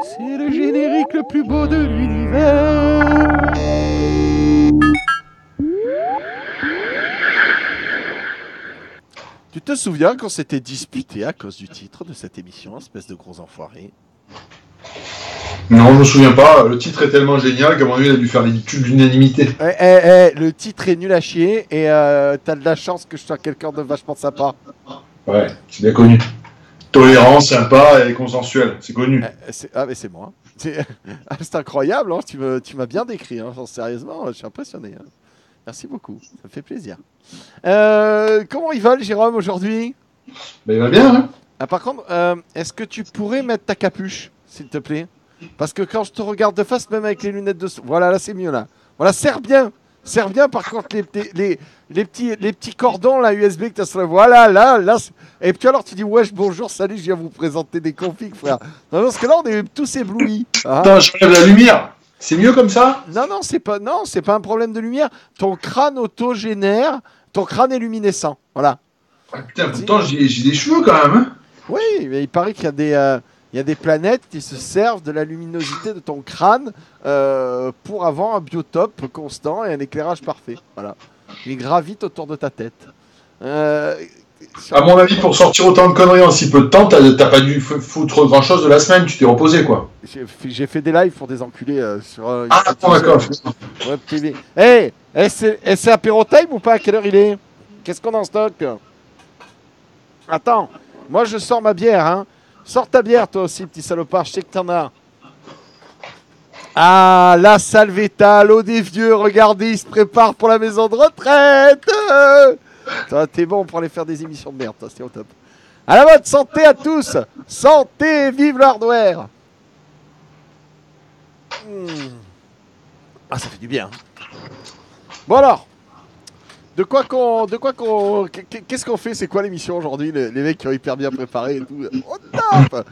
C'est le générique le plus beau de l'univers. Tu te souviens qu'on s'était disputé à cause du titre de cette émission, espèce de gros enfoiré? Non, je me souviens pas. Le titre est tellement génial qu'à mon avis, il a dû faire des tubes d'unanimité. Le titre est nul à chier et t'as de la chance que je sois quelqu'un de vachement sympa. Ouais, c'est bien connu. Tolérant, sympa et consensuel, c'est connu. Mais c'est moi. C'est incroyable, hein. Tu m'as bien décrit, hein. Sérieusement, je suis impressionné. Hein. Merci beaucoup, ça me fait plaisir. Comment il va, Jérôme, aujourd'hui? Ben, il va bien, hein. Ah, par contre, est-ce que tu pourrais mettre ta capuche, s'il te plaît? Parce que quand je te regarde de face, même avec les lunettes de... Voilà, là, c'est mieux, là. Voilà, serre bien. Serre bien, par contre, les petits cordons, là, USB que tu as sur le... Voilà, là. Et puis alors, tu dis, wesh, bonjour, salut, je viens vous présenter des configs, frère. Non, parce que là, on est tous éblouis. Hein. Attends, j'enlève la lumière. C'est mieux comme ça? Non, c'est pas un problème de lumière. Ton crâne autogénère, ton crâne est luminescent. Voilà. Ah, putain, pourtant, j'ai des cheveux, quand même, hein. Oui, mais il paraît qu'il y a des planètes qui se servent de la luminosité de ton crâne pour avoir un biotope constant et un éclairage parfait. Voilà. Il gravite autour de ta tête. À mon avis, pour sortir autant de conneries en si peu de temps, t'as pas dû foutre grand chose de la semaine, tu t'es reposé, quoi. J'ai fait des lives pour des enculés sur... Ah, d'accord. Web TV. Hey, c'est apéro time ou pas? À quelle heure il est? Qu'est-ce qu'on a en stock? Attends, moi je sors ma bière, hein. Sors ta bière, toi aussi, petit salopard, je sais que t'en as. Ah, la Salvetta, l'eau des vieux, regardez, il se prépare pour la maison de retraite. Toi, t'es bon pour aller faire des émissions de merde, toi, c'est au top. À la mode, santé à tous. Santé, vive le hardware. Ah, ça fait du bien. Bon alors, qu'est-ce qu'on fait? C'est quoi l'émission aujourd'hui? Les mecs qui ont hyper bien préparé et tout. Au top.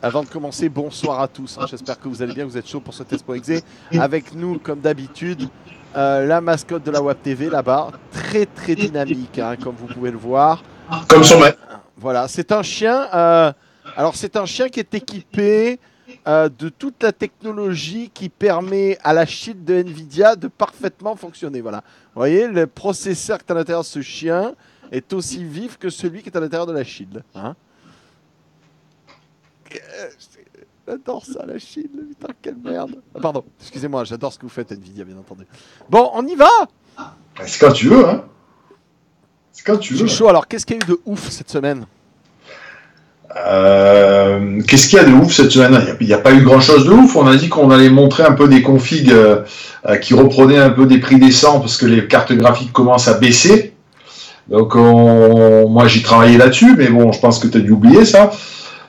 Avant de commencer, bonsoir à tous. Hein. J'espère que vous allez bien, que vous êtes chaud pour ce Test.exe. Avec nous, comme d'habitude, la mascotte de la Web TV là-bas. Très très dynamique, hein, comme vous pouvez le voir. Comme son maître. Voilà, c'est un chien. Alors, c'est un chien qui est équipé de toute la technologie qui permet à la Shield de Nvidia de parfaitement fonctionner. Voilà. Vous voyez, le processeur qui est à l'intérieur de ce chien est aussi vif que celui qui est à l'intérieur de la Shield. Hein. J'adore ça, la Shield. Putain, quelle merde. Ah, pardon, excusez-moi, j'adore ce que vous faites, Nvidia, bien entendu. Bon, on y va. C'est quand tu veux, hein. C'est quand tu veux. Je suis chaud. Alors, qu'est-ce qu'il y a eu de ouf cette semaine? Qu'est-ce qu'il y a de ouf cette semaine? Il n'y a pas eu grand-chose de ouf. On a dit qu'on allait montrer un peu des configs qui reprenaient un peu des prix décents parce que les cartes graphiques commencent à baisser. Donc, moi, j'ai travaillé là-dessus, mais bon, je pense que tu as dû oublier ça.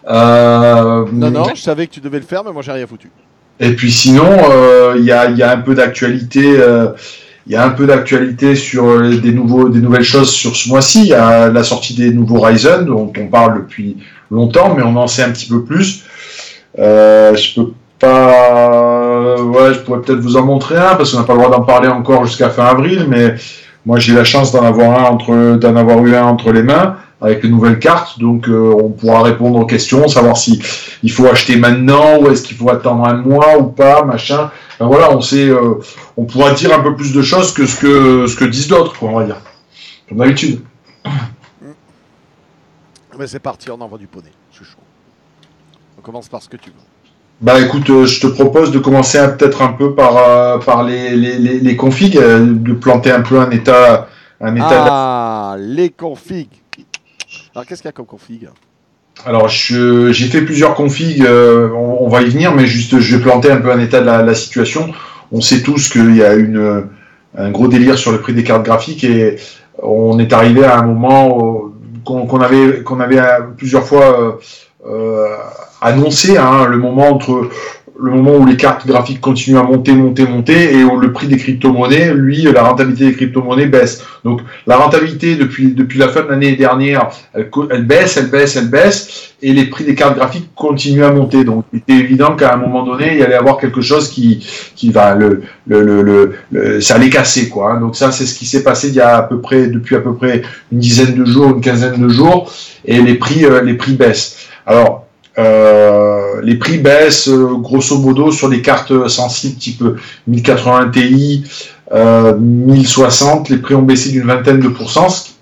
Non, je savais que tu devais le faire, mais moi, j'ai rien foutu. Et puis sinon, il y a un peu d'actualité. Il y a un peu d'actualité sur des nouvelles choses sur ce mois-ci. Il y a la sortie des nouveaux Ryzen dont on parle depuis longtemps, mais on en sait un petit peu plus. Je peux pas. Ouais, je pourrais peut-être vous en montrer un parce qu'on n'a pas le droit d'en parler encore jusqu'à fin avril, mais moi j'ai la chance d'en avoir eu un entre les mains avec les nouvelles cartes, donc on pourra répondre aux questions, savoir si il faut acheter maintenant ou est-ce qu'il faut attendre un mois ou pas, machin. Ben voilà, on pourra dire un peu plus de choses que ce que disent d'autres, quoi, on va dire, comme d'habitude. Mais c'est parti, on envoie du poney, je suis chaud. On commence par ce que tu veux. Bah écoute, je te propose de commencer peut-être un peu par les configs, de planter un peu un état. Les configs. Alors qu'est-ce qu'il y a comme config? Alors j'ai fait plusieurs configs, on va y venir, mais juste je vais planter un peu un état de la situation. On sait tous qu'il y a un gros délire sur le prix des cartes graphiques et on est arrivé à un moment qu'on avait plusieurs fois annoncé, hein, le moment où les cartes graphiques continuent à monter et où le prix des crypto-monnaies, lui, la rentabilité des crypto-monnaies baisse. Donc la rentabilité depuis la fin de l'année dernière, elle baisse et les prix des cartes graphiques continuent à monter. Donc il était évident qu'à un moment donné, il y allait avoir quelque chose qui va ça allait casser, quoi. Hein. Donc ça, c'est ce qui s'est passé depuis à peu près une dizaine de jours, une quinzaine de jours, et les prix baissent. Alors, les prix baissent grosso modo sur des cartes sensibles type 1080 Ti, 1060. Les prix ont baissé d'une vingtaine de pourcents, ce qui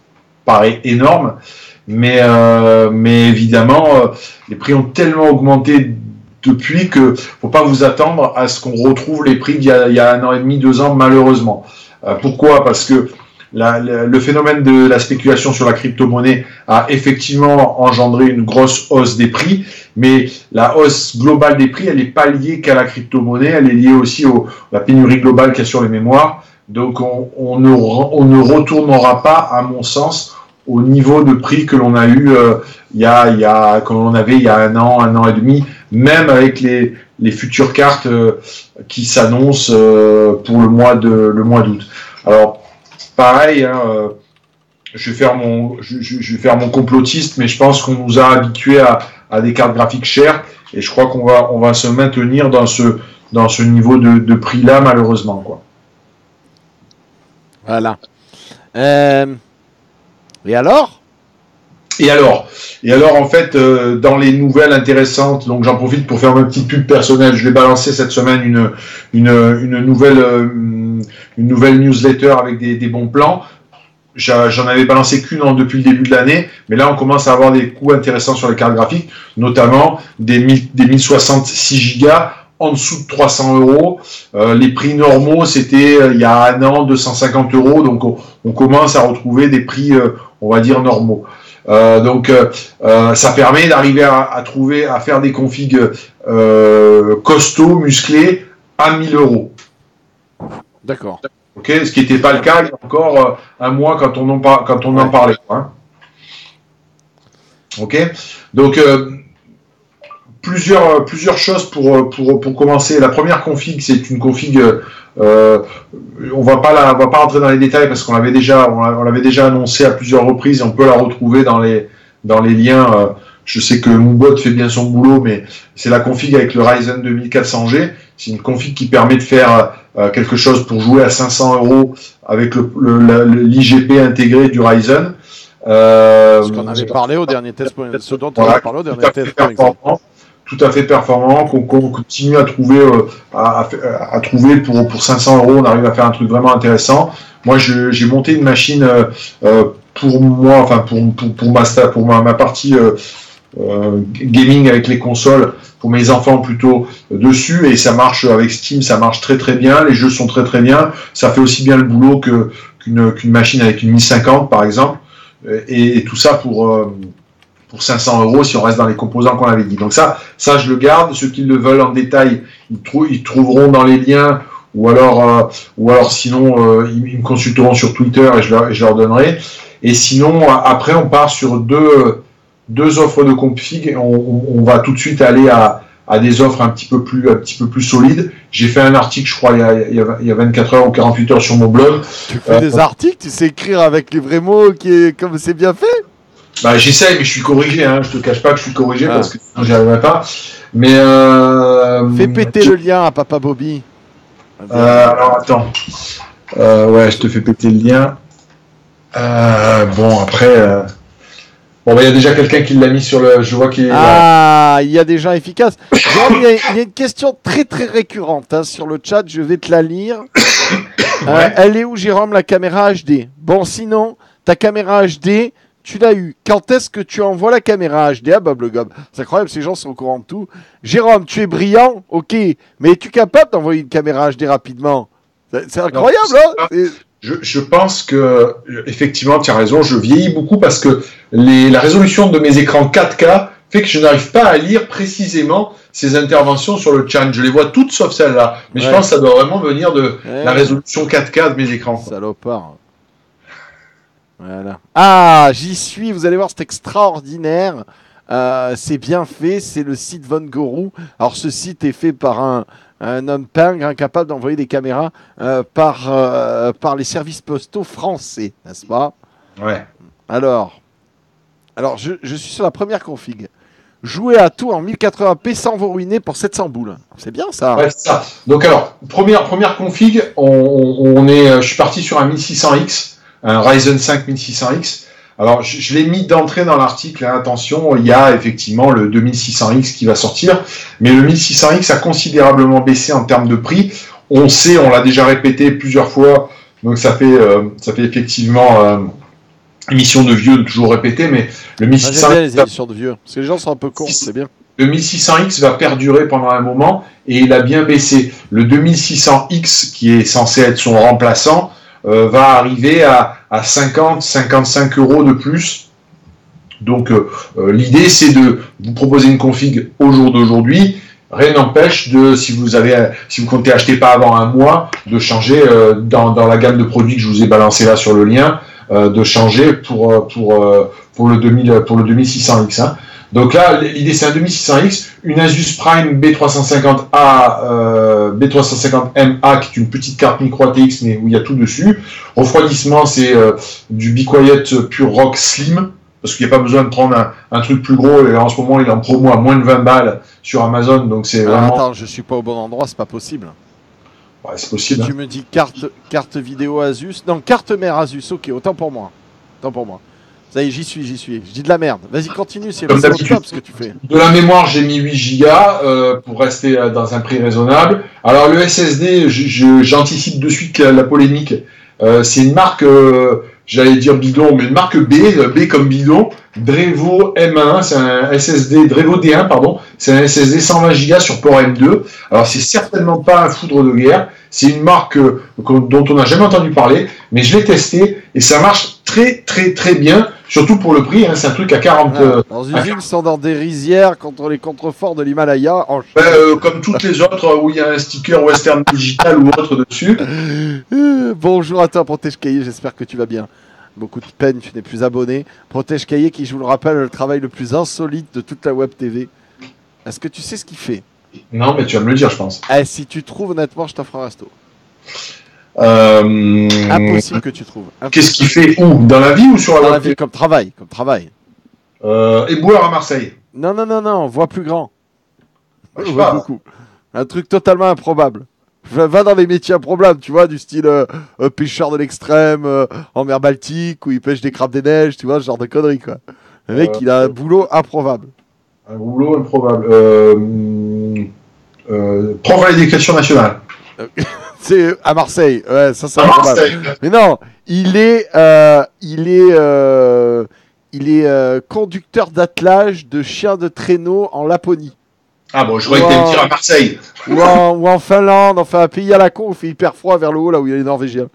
paraît énorme. Mais évidemment, les prix ont tellement augmenté depuis que faut pas vous attendre à ce qu'on retrouve les prix d'il y a 1 an et demi, 2 ans, malheureusement. Pourquoi ? Parce que le phénomène de la spéculation sur la crypto-monnaie a effectivement engendré une grosse hausse des prix, mais la hausse globale des prix, elle n'est pas liée qu'à la crypto-monnaie, elle est liée aussi à la pénurie globale qu'il y a sur les mémoires. Donc on ne retournera pas, à mon sens, au niveau de prix que l'on a eu que l'on avait il y a 1 an et demi, même avec les futures cartes qui s'annoncent pour le mois d'août. Alors pareil, je vais faire mon complotiste, mais je pense qu'on nous a habitués à des cartes graphiques chères, et je crois qu'on va se maintenir dans ce niveau de prix là, malheureusement, quoi. Voilà. Et alors, en fait, dans les nouvelles intéressantes, donc j'en profite pour faire ma petite pub personnelle. Je vais balancer cette semaine une nouvelle newsletter avec des bons plans. J'en avais balancé qu'une depuis le début de l'année, mais là on commence à avoir des coups intéressants sur les cartes graphiques, notamment des 1066 Go en dessous de 300 €. Les prix normaux, c'était il y a 1 an 250 €, donc on commence à retrouver des prix, on va dire, normaux. Donc ça permet d'arriver à faire des configs costauds, musclés, à 1 000 €. D'accord. Ok, ce qui n'était pas le cas il y a encore 1 mois quand on en parlait. Hein. Ok, donc plusieurs choses pour commencer. La première config, c'est une config. On va pas rentrer dans les détails parce qu'on l'avait déjà annoncé à plusieurs reprises et on peut la retrouver dans les liens. Je sais que Moonbot fait bien son boulot, mais c'est la config avec le Ryzen 2400G. C'est une config qui permet de faire quelque chose pour jouer à 500 € avec l'IGP intégré du Ryzen. Ce qu'on avait parlé au dernier test, ce dont on a parlé au dernier test. Tout à fait performant, qu'on continue à trouver à trouver pour 500 €. On arrive à faire un truc vraiment intéressant. Moi, j'ai monté une machine pour moi, enfin pour ma partie gaming avec les consoles, pour mes enfants plutôt, dessus, et ça marche avec Steam, ça marche très très bien, les jeux sont très très bien, ça fait aussi bien le boulot qu'une machine avec une 1050 par exemple, et tout ça pour 500 € si on reste dans les composants qu'on avait dit. Donc ça je le garde. Ceux qui le veulent en détail, ils trouveront dans les liens, ou alors sinon ils me consulteront sur Twitter et je leur donnerai. Et sinon après on part sur deux offres de config. On va tout de suite aller à des offres un petit peu plus solides. J'ai fait un article, je crois, il y a 24 heures ou 48 heures sur mon blog. Tu fais des articles, tu sais écrire avec les vrais mots, comme c'est bien fait. Bah, j'essaye, mais je suis corrigé, hein. Je te cache pas que je suis corrigé parce que sinon j'y arriverai pas. Mais fais péter le lien à Papa Bobby. Alors attends. Ouais, je te fais péter le lien. Bon, après. Bon, bah, il y a déjà quelqu'un qui l'a mis sur le. Je vois qu'il est. Ah, il y a des gens efficaces. Il y a une question très très récurrente sur le chat. Je vais te la lire. Ouais. Elle est où, Jérôme, la caméra HD? Bon, sinon, ta caméra HD. Tu l'as eu. Quand est-ce que tu envoies la caméra HD à Bob le Gob? C'est incroyable, ces gens sont au courant de tout. Jérôme, tu es brillant, ok, mais es-tu capable d'envoyer une caméra HD rapidement? C'est incroyable, hein? Je pense que, effectivement, tu as raison, je vieillis beaucoup parce que la résolution de mes écrans 4K fait que je n'arrive pas à lire précisément ces interventions sur le chat. Je les vois toutes sauf celle-là. Mais je pense que ça doit vraiment venir de la résolution 4K de mes écrans. Salopard. Voilà. Ah, j'y suis, vous allez voir, c'est extraordinaire. C'est bien fait, c'est le site Von Gourou. Alors ce site est fait par un homme pingre incapable d'envoyer des caméras par les services postaux français, n'est-ce pas? Ouais. Alors je suis sur la première config. Jouer à tout en 1080p sans vous ruiner pour 700 boules. C'est bien ça. Ouais, c'est ça. Donc alors, première config, je suis parti sur un 1600X, un Ryzen 5 1600X, Alors, je l'ai mis d'entrée dans l'article, hein, attention, il y a effectivement le 2600X qui va sortir, mais le 1600X a considérablement baissé en termes de prix. On sait, on l'a déjà répété plusieurs fois, donc ça fait effectivement émission de vieux de toujours répéter, mais le 1600X... J'aime bien les émissions de vieux, parce que les gens sont un peu cons, c'est bien. Le 1600X va perdurer pendant un moment, et il a bien baissé. Le 2600X, qui est censé être son remplaçant, va arriver à 50-55 euros de plus. Donc l'idée c'est de vous proposer une config au jour d'aujourd'hui. Rien n'empêche de, si vous comptez acheter pas avant un mois, de changer dans la gamme de produits que je vous ai balancé là sur le lien, de changer pour le 2600X. Hein. Donc là, l'idée c'est un 2600X, une Asus Prime B350A, B350MA, qui est une petite carte micro ATX, mais où il y a tout dessus. Refroidissement, c'est du Be Quiet Pure Rock Slim, parce qu'il n'y a pas besoin de prendre un truc plus gros, et en ce moment, il est en promo à moins de 20 balles sur Amazon, donc c'est vraiment... Attends, je suis pas au bon endroit, c'est pas possible. Ouais, c'est possible. Tu me dis carte vidéo Asus, non, carte mère Asus, ok, autant pour moi. Ça y est, j'y suis. Je dis de la merde. Vas-y, continue, c'est top ce que tu fais. De la mémoire, j'ai mis 8 Go pour rester dans un prix raisonnable. Alors, le SSD, j'anticipe de suite la polémique. C'est une marque, j'allais dire bidon, mais une marque B comme bidon. Drevo M1, c'est un SSD, Drevo D1, pardon. C'est un SSD 120 Go sur port M2. Alors, c'est certainement pas un foudre de guerre. C'est une marque dont on n'a jamais entendu parler, mais je l'ai testé et ça marche très très très bien, surtout pour le prix, hein, c'est un truc à 40... dans une usine, ils sont dans des rizières contre les contreforts de l'Himalaya. Comme toutes les autres où il y a un sticker Western Digital ou autre dessus. Bonjour à toi, Protège Cahier, j'espère que tu vas bien. Beaucoup de peine, tu n'es plus abonné. Protège Cahier qui, je vous le rappelle, le travail le plus insolite de toute la web TV. Est-ce que tu sais ce qu'il fait? Non, mais tu vas me le dire, je pense. Si tu trouves, honnêtement, je t'offre un resto. Impossible que tu trouves. Qu'est-ce qu'il fait où? Dans la vie ou sur la vie? Comme travail. Éboueur à Marseille. Non, voix plus grand. Pas. Beaucoup. Un truc totalement improbable. Va dans les métiers improbables, tu vois, du style pêcheur de l'extrême en mer Baltique, où il pêche des crabes des neiges, tu vois, ce genre de conneries, quoi. Le mec, il a un boulot improbable. Un boulot improbable. Prof à l'éducation nationale. C'est à Marseille, ouais, ça c'est Marseille. Mais non, il est conducteur d'attelage de chiens de traîneau en Laponie. Ah bon, je croyais que t'allais me dire à Marseille. Ou en Finlande, enfin un pays à la con où il fait hyper froid vers le haut, là où il y a les Norvégiens.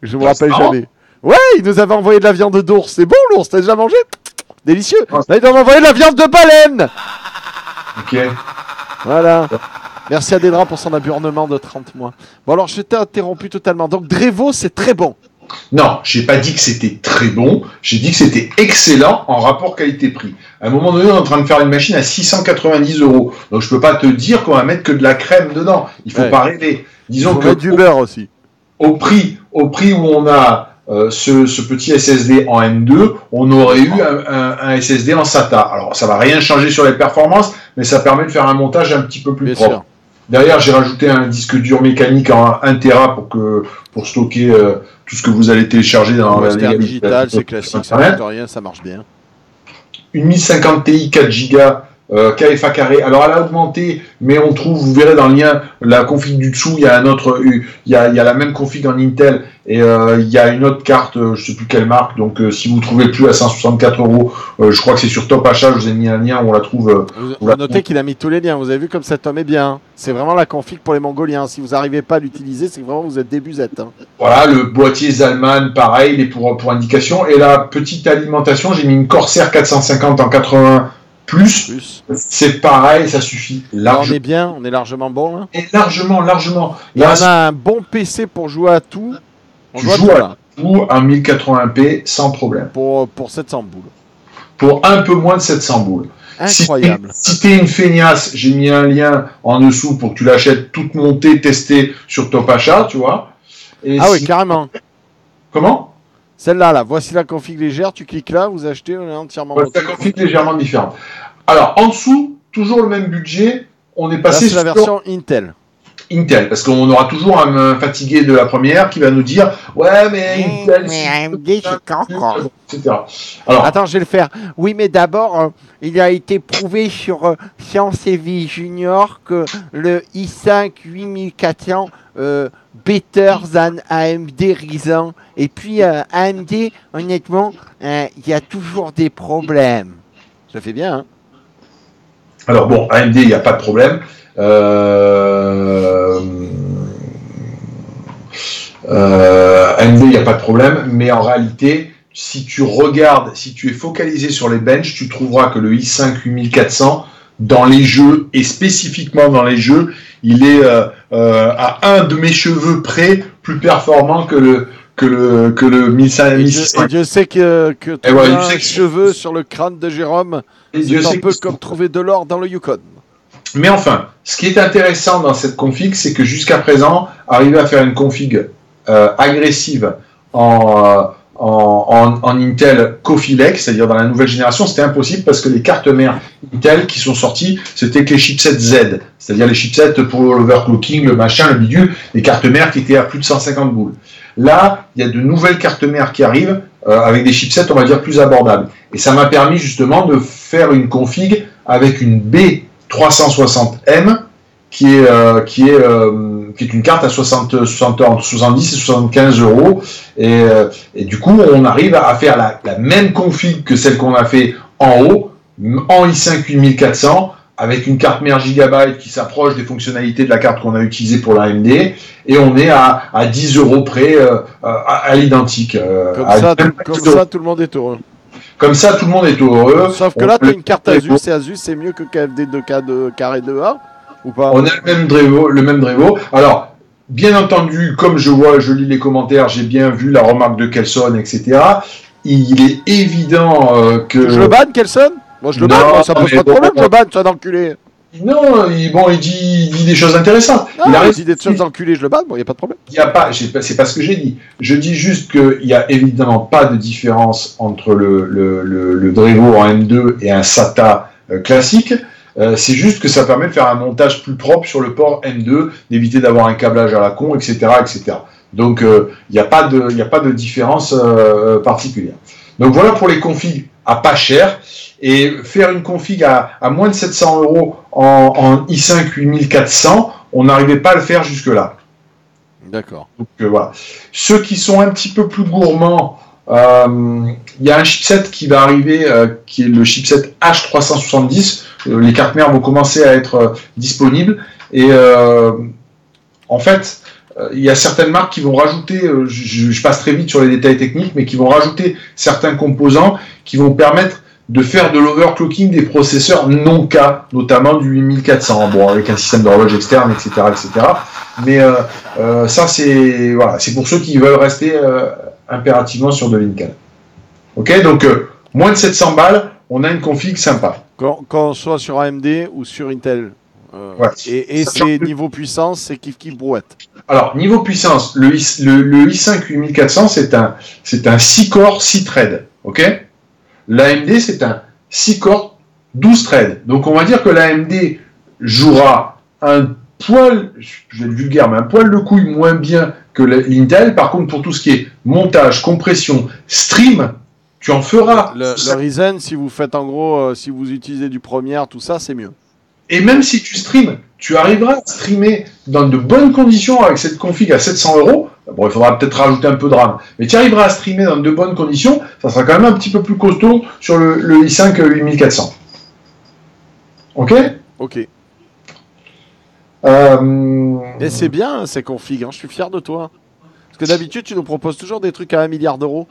Je me rappelle jamais. Ouais, il nous avait envoyé de la viande d'ours. C'est bon l'ours, t'as déjà mangé? Délicieux. Là, il doit m'envoyer de la viande de baleine. Ok. Voilà. Merci à Dédra pour son aburnement de 30 mois. Bon alors, je t'ai interrompu totalement. Donc, Drevo, c'est très bon. Non, j'ai pas dit que c'était très bon. J'ai dit que c'était excellent en rapport qualité-prix. À un moment donné, on est en train de faire une machine à 690 €. Donc, je peux pas te dire qu'on va mettre que de la crème dedans. Il faut pas rêver. Disons que du beurre aussi. Au prix où on a ce petit SSD en M2, on aurait eu un SSD en SATA. Alors, ça va rien changer sur les performances, mais ça permet de faire un montage un petit peu plus propre. Sûr. Derrière, j'ai rajouté un disque dur mécanique en 1 Tera pour stocker tout ce que vous allez télécharger dans la digital, c'est classique, ça ne rien, ça marche bien. Une 1050 Ti 4 Go KFA carré. Alors elle a augmenté, mais on trouve, vous verrez dans le lien, la config du dessous, il y a il y a la même config en Intel et il y a une autre carte, je sais plus quelle marque. Donc si vous trouvez plus à 164 €, je crois que c'est sur Top Achat. Je vous ai mis un lien où on la trouve. Vous notez qu'il a mis tous les liens. Vous avez vu comme cet homme est bien. C'est vraiment la config pour les Mongoliens. Si vous n'arrivez pas à l'utiliser, c'est que vraiment vous êtes des buzettes. Hein. Voilà, le boîtier Zalman, pareil, il est pour indication. Et la petite alimentation, j'ai mis une Corsair 450 en 80. Plus. C'est pareil, ça suffit. Là, on est bien, on est largement bon. Là. Et largement. Là, on a un bon PC pour jouer à tout. On joue à tout en 1080p sans problème. Pour 700 boules. Pour un peu moins de 700 boules. Incroyable. Si t'es une feignasse, j'ai mis un lien en dessous pour que tu l'achètes toute montée, testée sur Top Achat, tu vois. Et oui, carrément. Comment ? Celle-là, voici la config légère, tu cliques là, vous achetez, on est entièrement... Voici la config légèrement différente. Alors, en dessous, toujours le même budget, on est passé là, c'est la version Intel. Intel, parce qu'on aura toujours un fatigué de la première qui va nous dire ouais mais Intel, mais AMD c'est encore. etc. Alors attends, je vais le faire. Oui, mais d'abord, il a été prouvé sur Science et Vie Junior que le i5 8400 better than AMD Ryzen. Et puis AMD, honnêtement, il y a toujours des problèmes. Ça fait bien, hein? Alors bon, AMD, il n'y a pas de problème. AMD, il n'y a pas de problème, mais en réalité, si tu regardes, si tu es focalisé sur les benches, tu trouveras que le i5 8400, dans les jeux, et spécifiquement dans les jeux, il est à un de mes cheveux près plus performant que le 1500. Et Dieu sait que trouver un cheveu sur le crâne de Jérôme, c'est un peu comme trouver de l'or dans le Yukon. Mais enfin, ce qui est intéressant dans cette config, c'est que jusqu'à présent, arriver à faire une config agressive en Intel Coffee Lake, c'est-à-dire dans la nouvelle génération, c'était impossible parce que les cartes mères Intel qui sont sorties, c'était que les chipsets Z, c'est-à-dire les chipsets pour l'overclocking, le machin, le bidule, les cartes mères qui étaient à plus de 150 boules. Là, il y a de nouvelles cartes mères qui arrivent avec des chipsets, on va dire, plus abordables. Et ça m'a permis justement de faire une config avec une B360M qui est une carte à 70 et 75 euros. Et du coup, on arrive à faire la même config que celle qu'on a fait en haut, en i5 8400, avec une carte mère Gigabyte qui s'approche des fonctionnalités de la carte qu'on a utilisée pour l'AMD, et on est à 10 euros près à l'identique. Comme ça, tout le monde est heureux. Comme ça, tout le monde est heureux. Sauf que là, tu as une carte Asus, et Asus, c'est mieux que KFD 2K de carré 2A, ou pas? On a le même Drevo. Alors, bien entendu, comme je lis les commentaires, j'ai bien vu la remarque de Kelson, etc. Il est évident que... Je le banne, Kelson? Moi, je le banne, moi, ça pose pas de problème, je le banne, ça d'enculé. Non, il dit des choses intéressantes. Il dit des choses d'enculé, je le banne, bon, il n'y a pas de problème. C'est pas ce que j'ai dit. Je dis juste qu'il n'y a évidemment pas de différence entre le Drevo en M2 et un SATA classique. C'est juste que ça permet de faire un montage plus propre sur le port M2, d'éviter d'avoir un câblage à la con, etc., etc. Donc, il n'y a pas de différence particulière. Donc, voilà pour les configs à pas cher. Et faire une config à moins de 700 euros en i5 8400, on n'arrivait pas à le faire jusque-là. D'accord. Donc, voilà. Ceux qui sont un petit peu plus gourmands, il y a un chipset qui va arriver, qui est le chipset H370. Les cartes mères vont commencer à être disponibles. Et en fait, il y a certaines marques qui vont rajouter, je passe très vite sur les détails techniques, mais qui vont rajouter certains composants qui vont permettre de faire de l'overclocking des processeurs non K, notamment du 8400, bon, avec un système d'horloge externe, etc., etc. Mais ça, c'est pour ceux qui veulent rester impérativement sur de l'Intel. Ok, donc moins de 700 balles, on a une config sympa. Quand on soit sur AMD ou sur Intel. Ouais. Et c'est niveau puissance, c'est kiff brouette. Alors, niveau puissance, le i5 8400, c'est un 6-core 6 threads, ok. L'AMD, c'est un 6-core 12 threads. Donc, on va dire que l'AMD jouera un poil, je vais être vulgaire, mais un poil de couille moins bien que l'Intel. Par contre, pour tout ce qui est montage, compression, stream, tu en feras. Le Ryzen, si vous faites en gros, si vous utilisez du Premiere, tout ça, c'est mieux. Et même si tu streames, tu arriveras à streamer dans de bonnes conditions avec cette config à 700 euros. Bon, il faudra peut-être rajouter un peu de RAM, mais tu arriveras à streamer dans de bonnes conditions. Ça sera quand même un petit peu plus costaud sur le i5 8400. Ok. Ok. Et c'est bien ces configs, hein, je suis fier de toi. Parce que d'habitude, tu nous proposes toujours des trucs à 1 milliard d'euros.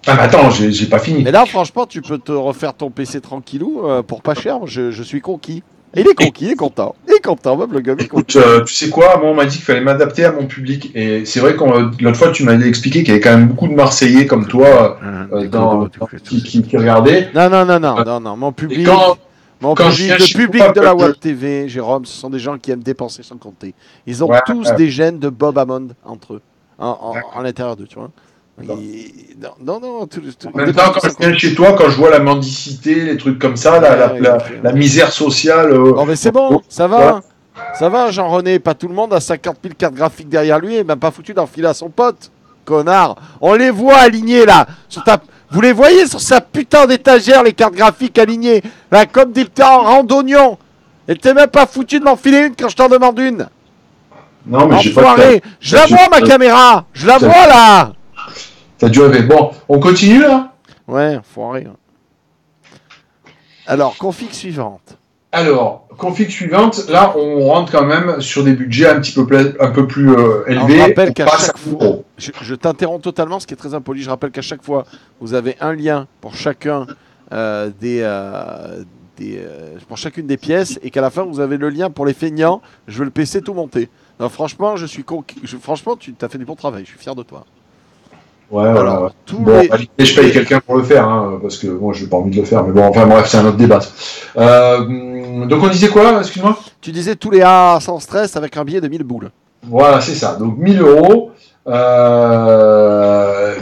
Ah, mais attends, j'ai pas fini. Mais là, franchement, tu peux te refaire ton PC tranquillou pour pas cher. Je suis conquis. Et il est conquis, il est content. Il est content, même le gars. Écoute, tu sais quoi, moi on m'a dit qu'il fallait m'adapter à mon public. Et c'est vrai que l'autre fois tu m'as expliqué qu'il y avait quand même beaucoup de Marseillais comme toi qui regardaient. Non, mon public. Le public de la Web TV, Jérôme, ce sont des gens qui aiment dépenser sans compter. Ils ont tous des gènes de Bob Hammond entre eux, en l'intérieur d'eux, tu vois. Non. En même temps, quand je viens chez toi, quand je vois la mendicité, les trucs comme ça, la misère sociale. Non, mais c'est bon, ça va. Ça va, Jean-René, pas tout le monde a 50 000 cartes graphiques derrière lui et même pas foutu d'enfiler à son pote. Connard. On les voit alignés là. Vous les voyez sur sa putain d'étagère, les cartes graphiques alignées. Là, comme des petits rangs d'oignons. Et t'es même pas foutu de m'enfiler une quand je t'en demande une. Non, mais j'ai pas Enfoiré. Je la vois, ma caméra. Je la vois là. T'as dû rêver. Bon, on continue là? Ouais, enfoiré. Alors, config suivante. Alors, config suivante, là, on rentre quand même sur des budgets un peu plus élevés. Je rappelle qu'à chaque fois, je t'interromps totalement, ce qui est très impoli. Je rappelle qu'à chaque fois, vous avez un lien pour chacun pour chacune des pièces, et qu'à la fin, vous avez le lien pour les feignants. Je veux le PC tout monté. Non, franchement, franchement, tu as fait du bon travail. Je suis fier de toi. Ouais, alors, voilà. Bon, je paye quelqu'un pour le faire, hein, parce que moi, je n'ai pas envie de le faire. Mais bon, enfin bref, c'est un autre débat. Donc on disait quoi, excuse-moi? Tu disais tous les A sans stress avec un billet de 1000 boules. Voilà, c'est ça. Donc 1000 euros,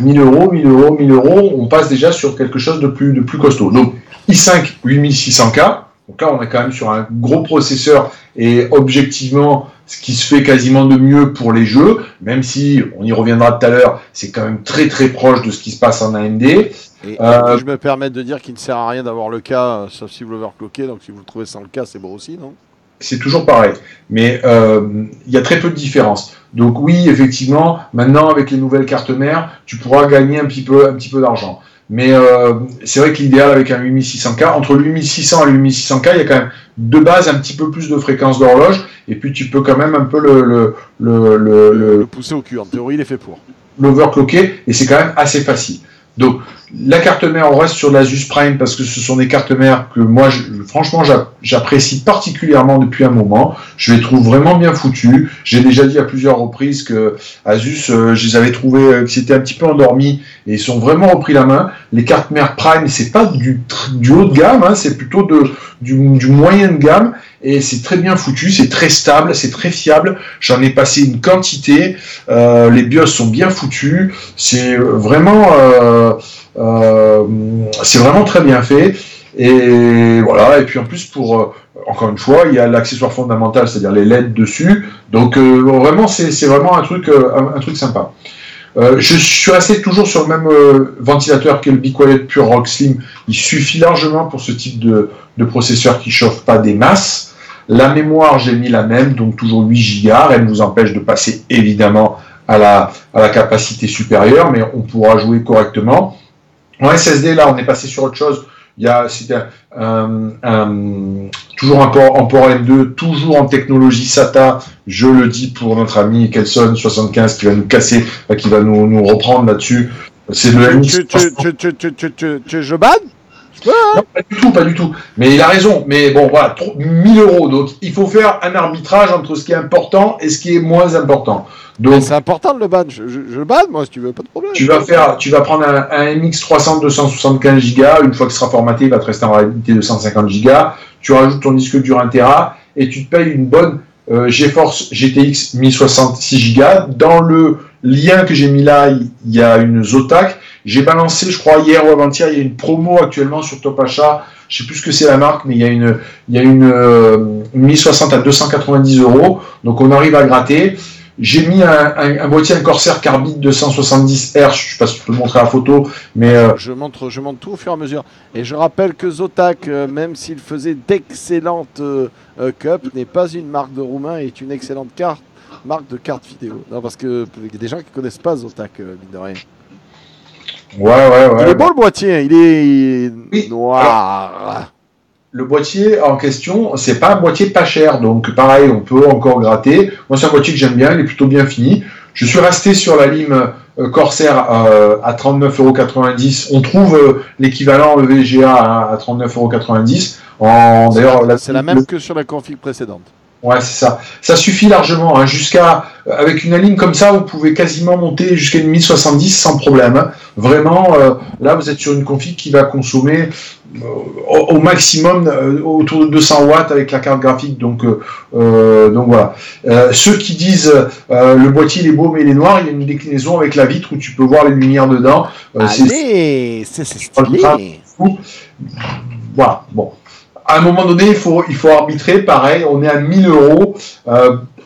1000 euros, on passe déjà sur quelque chose de plus costaud. Donc i5 8600K, donc là on est quand même sur un gros processeur et objectivement ce qui se fait quasiment de mieux pour les jeux, même si, on y reviendra tout à l'heure, c'est quand même très très proche de ce qui se passe en AMD. Et je me permets de dire qu'il ne sert à rien d'avoir le cas, sauf si vous l'overclockez, donc si vous le trouvez sans le cas, c'est bon aussi, non? C'est toujours pareil, mais il y a très peu de différence. Donc oui, effectivement, maintenant avec les nouvelles cartes mères, tu pourras gagner un petit peu d'argent. Mais c'est vrai que l'idéal avec un 8600K, entre le 8600 et le 8600K, il y a quand même de base un petit peu plus de fréquence d'horloge, et puis tu peux quand même un peu le pousser au cul. En théorie, il est fait pour. L'overclocker, et c'est quand même assez facile. Donc, la carte mère, on reste sur l'Asus Prime parce que ce sont des cartes mères que moi, franchement, j'apprécie particulièrement depuis un moment. Je les trouve vraiment bien foutues. J'ai déjà dit à plusieurs reprises que Asus, je les avais trouvés que c'était un petit peu endormis et ils sont vraiment repris la main. Les cartes mères Prime, c'est pas du haut de gamme, hein, c'est plutôt du moyen de gamme. Et c'est très bien foutu, c'est très stable, c'est très fiable. J'en ai passé une quantité. Les BIOS sont bien foutus. C'est vraiment très bien fait. Et voilà. Et puis en plus, encore une fois, il y a l'accessoire fondamental, c'est-à-dire les LED dessus. Donc vraiment, c'est vraiment un truc sympa. Je suis resté toujours sur le même ventilateur que le Be Quiet Pure Rock Slim. Il suffit largement pour ce type de processeur qui chauffe pas des masses. La mémoire, j'ai mis la même, donc toujours 8 Go. Elle nous empêche de passer évidemment à la capacité supérieure, mais on pourra jouer correctement. En SSD, là, on est passé sur autre chose. C'était toujours en port M2, toujours en technologie SATA. Je le dis pour notre ami Kelson 75 qui va nous casser, qui va nous reprendre là-dessus. C'est le MX. Je banne? Non, pas du tout. Mais il a raison. Mais bon, voilà, 1000 euros. Donc, il faut faire un arbitrage entre ce qui est important et ce qui est moins important. Donc, c'est important de le ban. Je le banne, moi, si tu veux, pas de problème. Tu vas prendre un MX 300 275 Go. Une fois qu'il sera formaté, il va te rester en réalité 250 Go. Tu rajoutes ton disque dur 1 Tera et tu te payes une bonne GeForce GTX 1066 Go. Dans le lien que j'ai mis là, il y a une Zotac. J'ai balancé, je crois, hier ou avant-hier, il y a une promo actuellement sur Top Achat. Je sais plus ce que c'est la marque, mais il y a une 1060 à 290 euros. Donc on arrive à gratter. J'ai mis un boîtier, un Corsair Carbide 270 R. Je sais pas si tu peux montrer la photo, mais je montre tout au fur et à mesure. Et je rappelle que Zotac, même s'il faisait d'excellentes cups, n'est pas une marque de roumain et est une excellente marque de carte vidéo. Non, parce que y a des gens qui connaissent pas Zotac, mine de rien. Ouais. Il est beau le boîtier, il est noir. Alors, le boîtier en question, c'est pas un boîtier pas cher, donc pareil, on peut encore gratter. Moi, c'est un boîtier que j'aime bien, il est plutôt bien fini. Je suis resté sur la lime Corsair à 39,90 €. On trouve l'équivalent VGA à 39,90 €. D'ailleurs, c'est la même que sur la config précédente. Ouais, c'est ça. Ça suffit largement. Hein, avec une ligne comme ça, vous pouvez quasiment monter jusqu'à une 1070 sans problème. Hein. Vraiment, là, vous êtes sur une config qui va consommer au maximum autour de 200 watts avec la carte graphique. Donc voilà. Ceux qui disent le boîtier il est beau mais il est noir, il y a une déclinaison avec la vitre où tu peux voir les lumières dedans. Allez, c'est stylé. Voilà. Bon. à un moment donné, il faut arbitrer. Pareil, on est à 1 000 euros.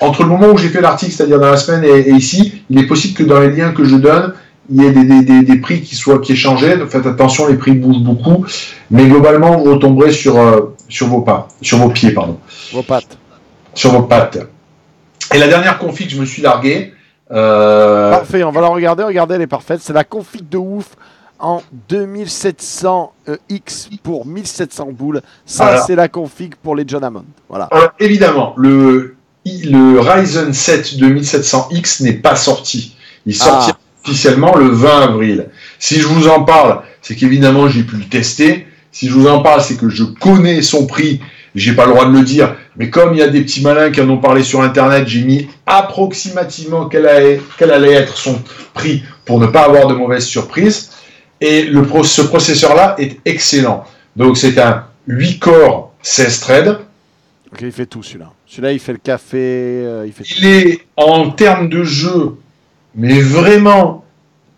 Entre le moment où j'ai fait l'article, c'est-à-dire dans la semaine, et ici, il est possible que dans les liens que je donne, il y ait des prix qui aient changé. Donc faites attention, les prix bougent beaucoup. Mais globalement, vous retomberez sur vos pieds, pardon. Vos pattes. Sur vos pattes. Et la dernière config que je me suis largué. Parfait, on va la regarder. Regardez, elle est parfaite. C'est la config de ouf en 2700 X pour 1700 boules. Ça, voilà. C'est la config pour les John Hammond. Voilà. Évidemment, le Ryzen 7 2700X n'est pas sorti. Il sortira officiellement le 20 avril. Si je vous en parle, c'est qu'évidemment, j'ai pu le tester. Si je vous en parle, c'est que je connais son prix. J'ai pas le droit de le dire, mais comme il y a des petits malins qui en ont parlé sur Internet, j'ai mis approximativement quel allait être son prix pour ne pas avoir de mauvaises surprises. Et ce processeur-là est excellent. Donc c'est un 8 corps 16 threads. Ok, il fait tout celui-là. Celui-là, il fait le café. Il est en termes de jeu, mais vraiment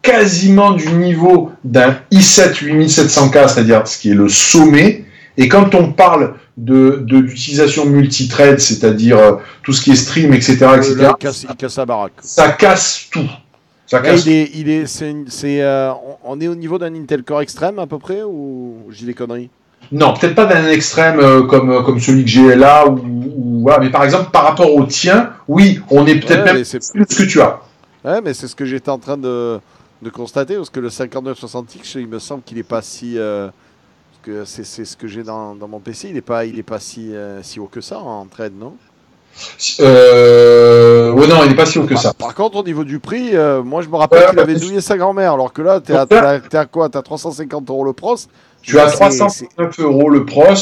quasiment du niveau d'un i7 8700K, c'est-à-dire ce qui est le sommet. Et quand on parle d'utilisation multithread, c'est-à-dire tout ce qui est stream, etc., là, il casse la baraque. Ça casse tout. Ça casse tout. On est au niveau d'un Intel Core Extreme à peu près, ou je dis des conneries? Non, peut-être pas d'un extrême comme celui que j'ai là, voilà, mais par exemple par rapport au tien, oui, on est peut-être même plus ce que tu as. Ouais, mais c'est ce que j'étais en train de constater, parce que le 5960X, il me semble qu'il n'est pas si... c'est ce que j'ai dans mon PC, il est pas si haut que ça en trade, non? Ouais, non, il n'est pas si haut que ça. Par contre, au niveau du prix, moi je me rappelle qu'il avait douillé sa grand-mère, alors que là, t'es à quoi? T'as 350 € le pros? Tu as 309 € le pros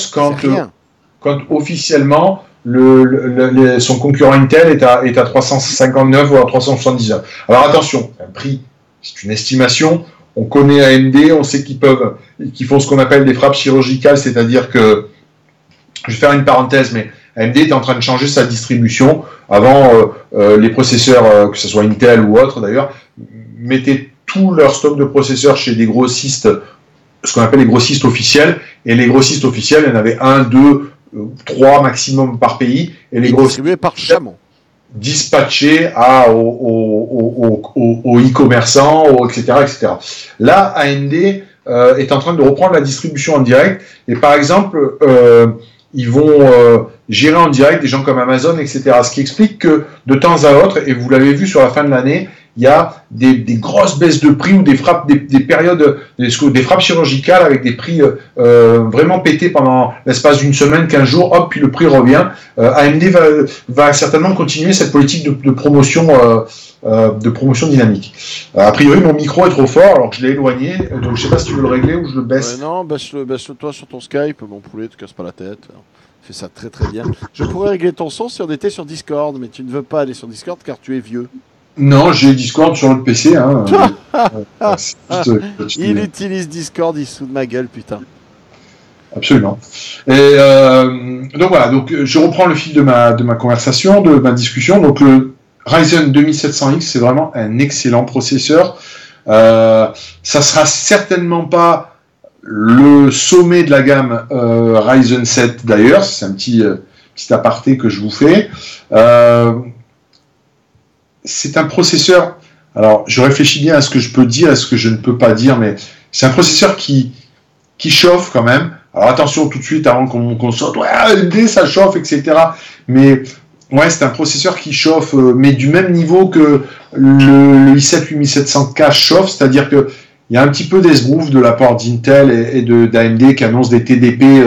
quand officiellement son concurrent Intel est à 359 ou à 379. Alors attention, un prix, c'est une estimation. On connaît AMD, on sait qu'ils font ce qu'on appelle des frappes chirurgicales, c'est-à-dire que, je vais faire une parenthèse, mais AMD est en train de changer sa distribution. Avant, les processeurs, que ce soit Intel ou autre d'ailleurs, mettaient tout leur stock de processeurs chez des grossistes, ce qu'on appelle les grossistes officiels, et les grossistes officiels, il y en avait 1, 2, 3 maximum par pays, et les grossistes distribués par chameau. Dispatché aux e-commerçants, etc. Là, AMD est en train de reprendre la distribution en direct, et par exemple, ils vont gérer en direct des gens comme Amazon, etc. Ce qui explique que de temps à autre, et vous l'avez vu sur la fin de l'année, il y a des grosses baisses de prix ou des frappes, des périodes, des frappes chirurgicales avec des prix vraiment pétés pendant l'espace d'une semaine, 15 jours, hop, puis le prix revient. AMD va certainement continuer cette politique de promotion dynamique. A priori, mon micro est trop fort, alors que je l'ai éloigné, donc je sais pas si tu veux le régler ou je le baisse. Non, baisse-le toi sur ton Skype, mon poulet, te casse pas la tête. Fais ça très très bien. Je pourrais régler ton son si on était sur Discord, mais tu ne veux pas aller sur Discord car tu es vieux. Non, j'ai Discord sur le PC. Hein. Il utilise Discord, il se fout de ma gueule, putain. Absolument. Et donc voilà, je reprends le fil de ma conversation, de ma discussion. Donc le Ryzen 2700X, c'est vraiment un excellent processeur. Ça sera certainement pas le sommet de la gamme Ryzen 7 d'ailleurs. C'est un petit aparté que je vous fais. C'est un processeur, alors je réfléchis bien à ce que je peux dire, à ce que je ne peux pas dire, mais c'est un processeur qui chauffe quand même. Alors attention tout de suite avant qu'on sorte, ouais, AMD ça chauffe, etc. Mais ouais, c'est un processeur qui chauffe, mais du même niveau que le i7 8700K chauffe, c'est-à-dire que il y a un petit peu d'esbrouf de la part d'Intel et d'AMD qui annoncent des TDP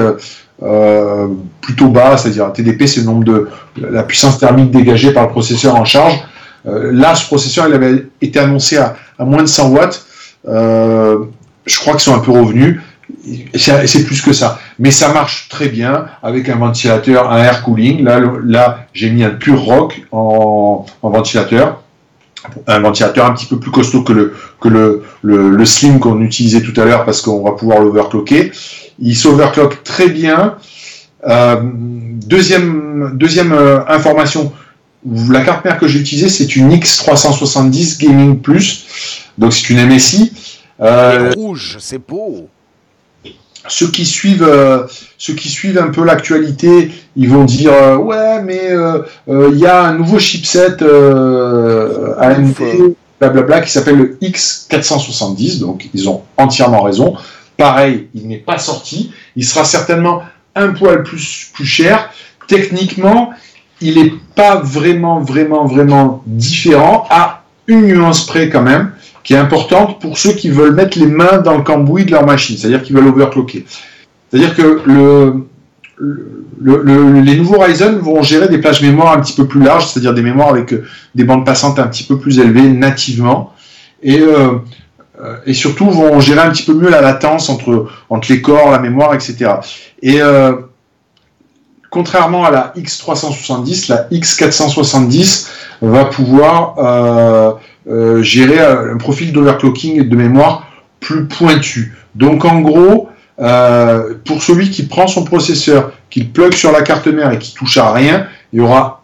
plutôt bas, c'est-à-dire TDP c'est le nombre de la puissance thermique dégagée par le processeur en charge. Là, ce processeur, il avait été annoncé à moins de 100 watts. Je crois qu'ils sont un peu revenus. C'est plus que ça. Mais ça marche très bien avec un ventilateur, un air cooling. Là j'ai mis un pur rock en ventilateur. Un ventilateur un petit peu plus costaud que le slim qu'on utilisait tout à l'heure parce qu'on va pouvoir l'overclocker. Il s'overclock très bien. Deuxième information. La carte mère que j'ai utilisée, c'est une X370 Gaming Plus. Donc c'est une MSI. Rouge, c'est beau. ceux qui suivent un peu l'actualité, ils vont dire ouais, mais il y a un nouveau chipset AMD, blablabla, qui s'appelle le X470. Donc, ils ont entièrement raison. Pareil, il n'est pas sorti. Il sera certainement un poil plus cher. Techniquement, il n'est pas vraiment différent, à une nuance près quand même, qui est importante pour ceux qui veulent mettre les mains dans le cambouis de leur machine, c'est-à-dire qu'ils veulent overclocker. C'est-à-dire que les nouveaux Ryzen vont gérer des plages mémoire un petit peu plus larges, c'est-à-dire des mémoires avec des bandes passantes un petit peu plus élevées nativement, et surtout vont gérer un petit peu mieux la latence entre les corps, la mémoire, etc. Et contrairement à la X370, la X470 va pouvoir gérer un profil d'overclocking de mémoire plus pointu. Donc en gros, pour celui qui prend son processeur, qui le plug sur la carte mère et qui touche à rien, il y aura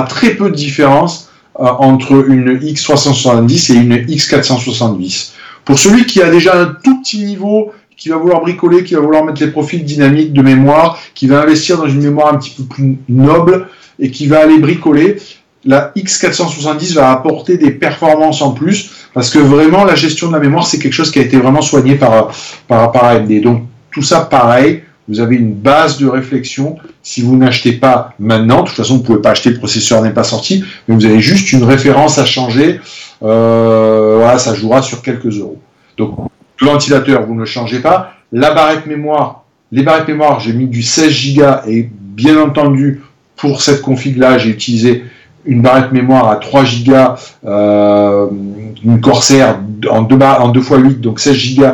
très peu de différence entre une X370 et une X470. Pour celui qui a déjà un tout petit niveau, qui va vouloir bricoler, qui va vouloir mettre les profils dynamiques de mémoire, qui va investir dans une mémoire un petit peu plus noble et qui va aller bricoler, la X470 va apporter des performances en plus, parce que vraiment la gestion de la mémoire, c'est quelque chose qui a été vraiment soigné par AMD. Donc tout ça pareil, vous avez une base de réflexion. Si vous n'achetez pas maintenant, de toute façon vous ne pouvez pas acheter, le processeur n'est pas sorti, mais vous avez juste une référence à changer. Voilà, ça jouera sur quelques euros. Donc le ventilateur, vous ne le changez pas. La barrette mémoire, les barrettes mémoire, j'ai mis du 16 Go et bien entendu, pour cette config-là, j'ai utilisé une barrette mémoire à 3 Go, une Corsair en 2x8, donc 16 Go,